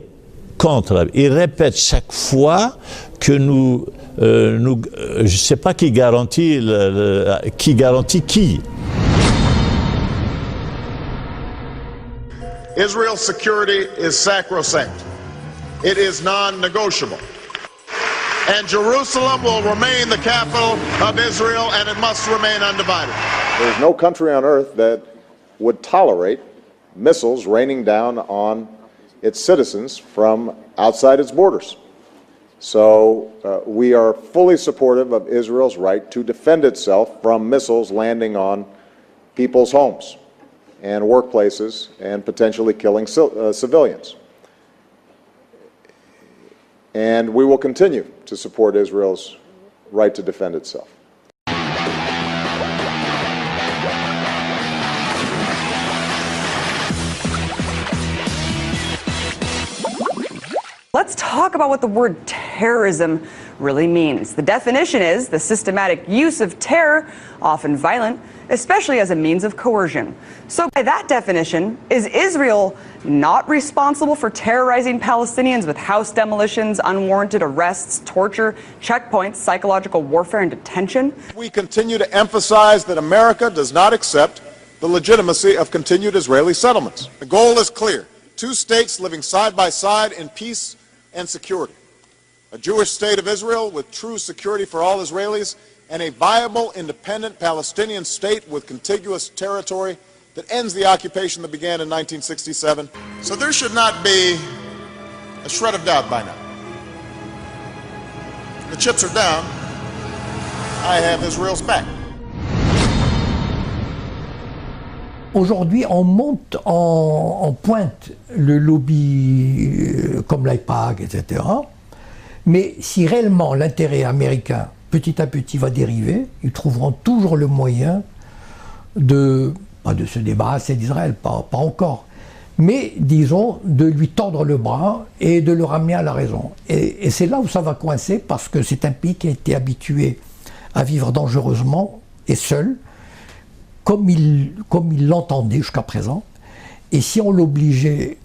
contre. Il répète chaque fois que je ne sais pas qui garantit qui. Israel's security is sacrosanct. It is non-negotiable. And Jerusalem will remain the capital of Israel, and it must remain undivided. There's no country on earth that would tolerate missiles raining down on its citizens from outside its borders. So we are fully supportive of Israel's right to defend itself from missiles landing on people's homes and workplaces and potentially killing civilians. And we will continue to support Israel's right to defend itself. Let's talk about what the word terrorism really means. The definition is the systematic use of terror, often violent, especially as a means of coercion. So by that definition, is Israel not responsible for terrorizing Palestinians with house demolitions, unwarranted arrests, torture, checkpoints, psychological warfare, and detention? We continue to emphasize that America does not accept the legitimacy of continued Israeli settlements. The goal is clear: two states living side by side in peace and security. A Jewish state of Israel with true security for all Israelis, and a viable, independent Palestinian state with contiguous territory that ends the occupation that began in 1967. So there should not be a shred of doubt by now. The chips are down. I have Israel's back. Aujourd'hui, on monte en pointe le lobby comme l'IPAC, etc. Mais si réellement l'intérêt américain, petit à petit, va dériver, ils trouveront toujours le moyen pas de se débarrasser d'Israël, pas encore, mais disons de lui tordre le bras et de le ramener à la raison. Et c'est là où ça va coincer, parce que c'est un pays qui a été habitué à vivre dangereusement et seul, comme il l'entendait jusqu'à présent. Et si on l'obligeait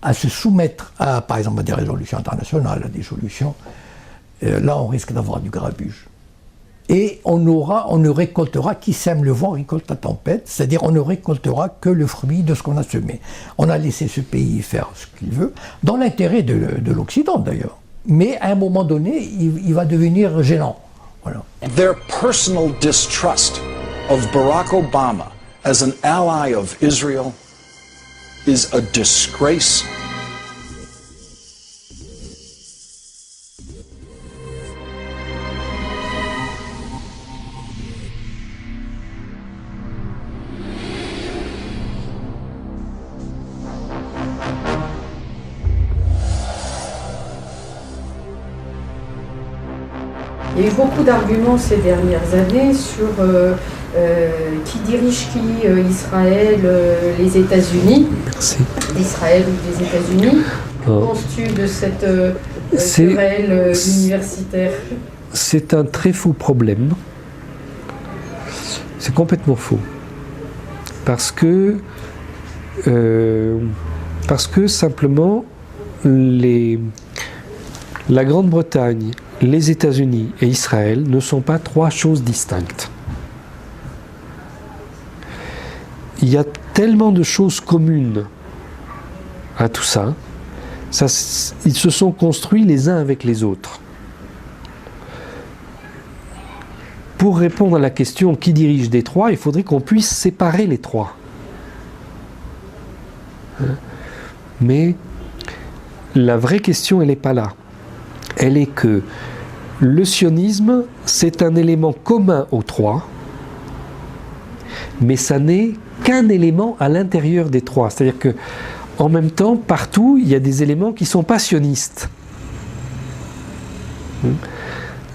à se soumettre à, par exemple, à des résolutions internationales, à des solutions, là on risque d'avoir du grabuge. Et on ne récoltera, qui sème le vent récolte la tempête, c'est-à-dire on ne récoltera que le fruit de ce qu'on a semé. On a laissé ce pays faire ce qu'il veut, dans l'intérêt de l'Occident d'ailleurs. Mais à un moment donné, il va devenir gênant. Voilà. Their personal distrust of Barack Obama as an ally of Israel is a disgrace. Il y a eu beaucoup d'arguments ces dernières années sur qui dirige qui, Israël, les États-Unis. Merci. D'Israël ou des États-Unis. Que penses-tu de cette querelle universitaire? C'est un très faux problème. C'est complètement faux. Parce que simplement, la Grande-Bretagne, les États-Unis et Israël ne sont pas trois choses distinctes. Il y a tellement de choses communes à tout ça, ils se sont construits les uns avec les autres. Pour répondre à la question qui dirige des trois, il faudrait qu'on puisse séparer les trois. Mais la vraie question, elle n'est pas là. Elle est que le sionisme, c'est un élément commun aux trois, mais ça n'est qu'un élément à l'intérieur des trois. C'est-à-dire que, en même temps, partout, il y a des éléments qui ne sont pas sionistes.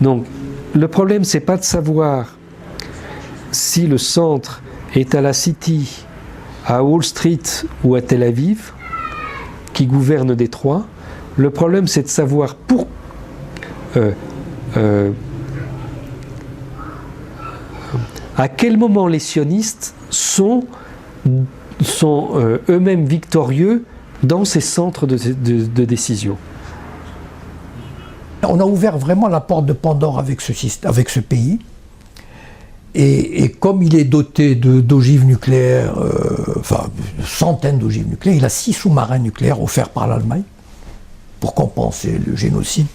Donc, le problème, c'est pas de savoir si le centre est à la City, à Wall Street ou à Tel Aviv, qui gouverne Détroit. Le problème, c'est de savoir à quel moment les sionistes sont eux-mêmes victorieux dans ces centres de décision. On a ouvert vraiment la porte de Pandore avec ce pays. Et comme il est doté d'ogives nucléaires, enfin centaines d'ogives nucléaires, il a 6 sous-marins nucléaires offerts par l'Allemagne pour compenser le génocide.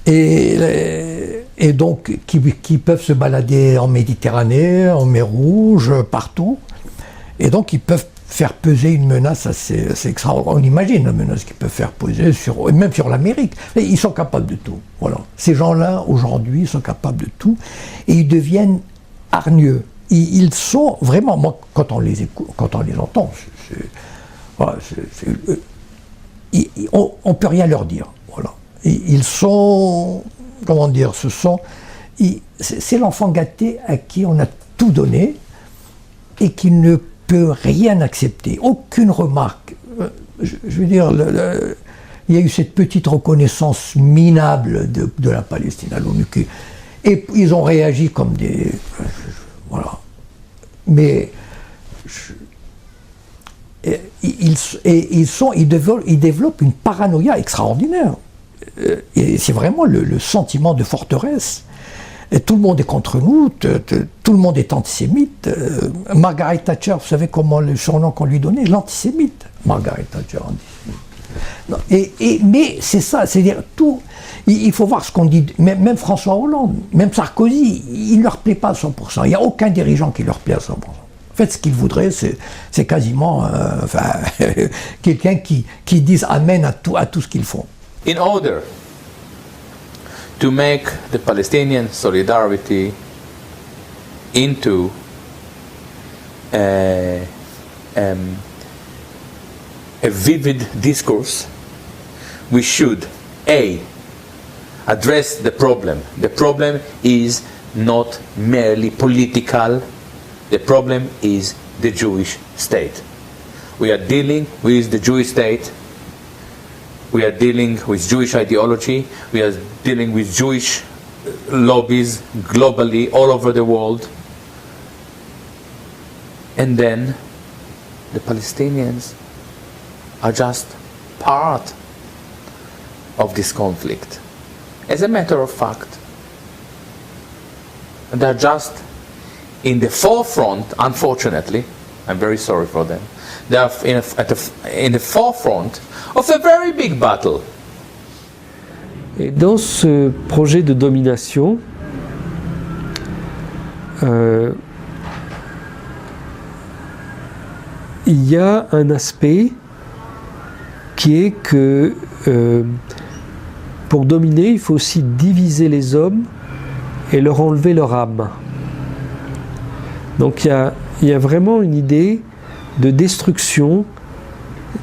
Et donc qui peuvent se balader en Méditerranée, en mer Rouge, partout. Et donc ils peuvent faire peser une menace assez extraordinaire. On imagine la menace qu'ils peuvent faire peser même sur l'Amérique. Ils sont capables de tout. Voilà. Ces gens-là, aujourd'hui, sont capables de tout. Et ils deviennent hargneux. Ils sont vraiment, moi, quand on les écoute, quand on les entend, on ne peut rien leur dire. Voilà. Ils sont, comment dire, c'est l'enfant gâté à qui on a tout donné et qui ne peut rien accepter, aucune remarque. Je veux dire, il y a eu cette petite reconnaissance minable de la Palestine à l'ONU, et ils ont réagi comme des... voilà. Mais ils développent une paranoïa extraordinaire. Et c'est vraiment le sentiment de forteresse. Et tout le monde est contre nous, tout le monde est antisémite. Margaret Thatcher, vous savez comment le surnom qu'on lui donnait, l'antisémite. Margaret Thatcher, antisémite. Non, mais c'est ça, c'est-à-dire tout. Il faut voir ce qu'on dit, même François Hollande, même Sarkozy, il ne leur plaît pas à 100%. Il n'y a aucun dirigeant qui leur plaît à 100%. En fait, ce qu'ils voudraient, c'est quasiment quelqu'un qui dise amen à tout ce qu'ils font. In order to make the Palestinian solidarity into a vivid discourse, we should address the problem. The problem is not merely political, the problem is the Jewish state. We are dealing with the Jewish state. We are dealing with Jewish ideology, we are dealing with Jewish lobbies globally, all over the world. And then the Palestinians are just part of this conflict. As a matter of fact, they're just in the forefront, unfortunately, I'm very sorry for them, they are in the forefront of a very big battle. Et dans ce projet de domination, il y a un aspect qui est que pour dominer, il faut aussi diviser les hommes et leur enlever leur âme. Donc il y a vraiment une idée de destruction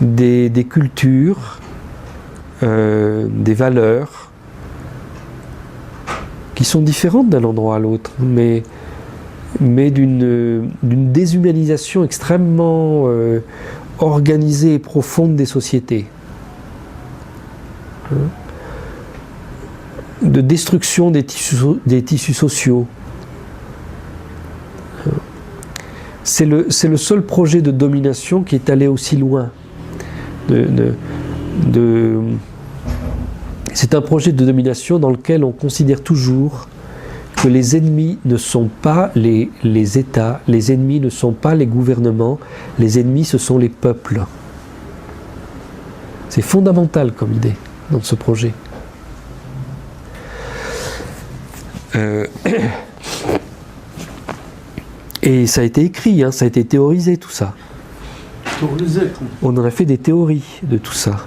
des cultures, des valeurs qui sont différentes d'un endroit à l'autre, mais d'une déshumanisation extrêmement organisée et profonde des sociétés. De destruction des tissus sociaux. C'est le seul projet de domination qui est allé aussi loin. C'est un projet de domination dans lequel on considère toujours que les ennemis ne sont pas les États, les ennemis ne sont pas les gouvernements, les ennemis ce sont les peuples. C'est fondamental comme idée dans ce projet. Et ça a été écrit, ça a été théorisé tout ça. On en a fait des théories de tout ça.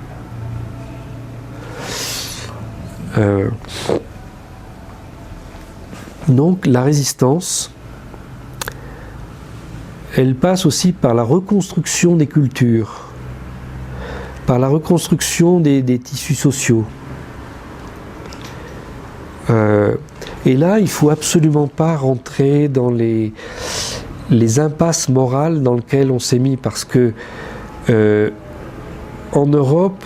Donc la résistance, elle passe aussi par la reconstruction des cultures, par la reconstruction des tissus sociaux. Et là, il ne faut absolument pas rentrer dans les impasses morales dans lesquelles on s'est mis, parce que en Europe,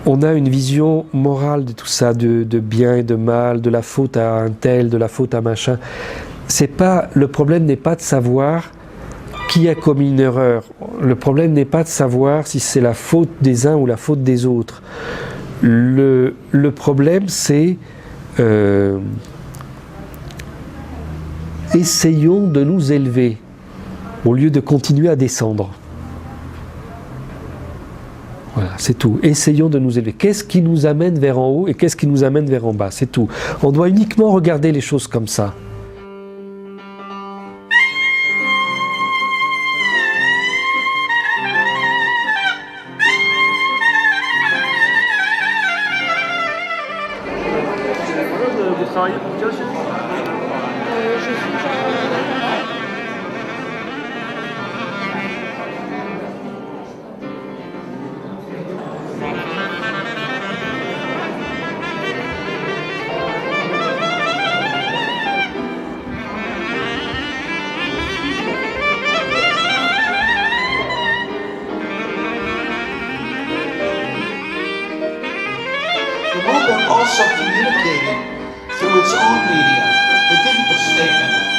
on a une vision morale de tout ça, de bien et de mal, de la faute à un tel, de la faute à machin. Le problème n'est pas de savoir qui a commis une erreur. Le problème n'est pas de savoir si c'est la faute des uns ou la faute des autres. Le problème, c'est essayons de nous élever au lieu de continuer à descendre. Voilà, c'est tout. Essayons de nous élever. Qu'est-ce qui nous amène vers en haut et qu'est-ce qui nous amène vers en bas? C'est tout. On doit uniquement regarder les choses comme ça. The movement also communicated through its own media. It didn't mistake it.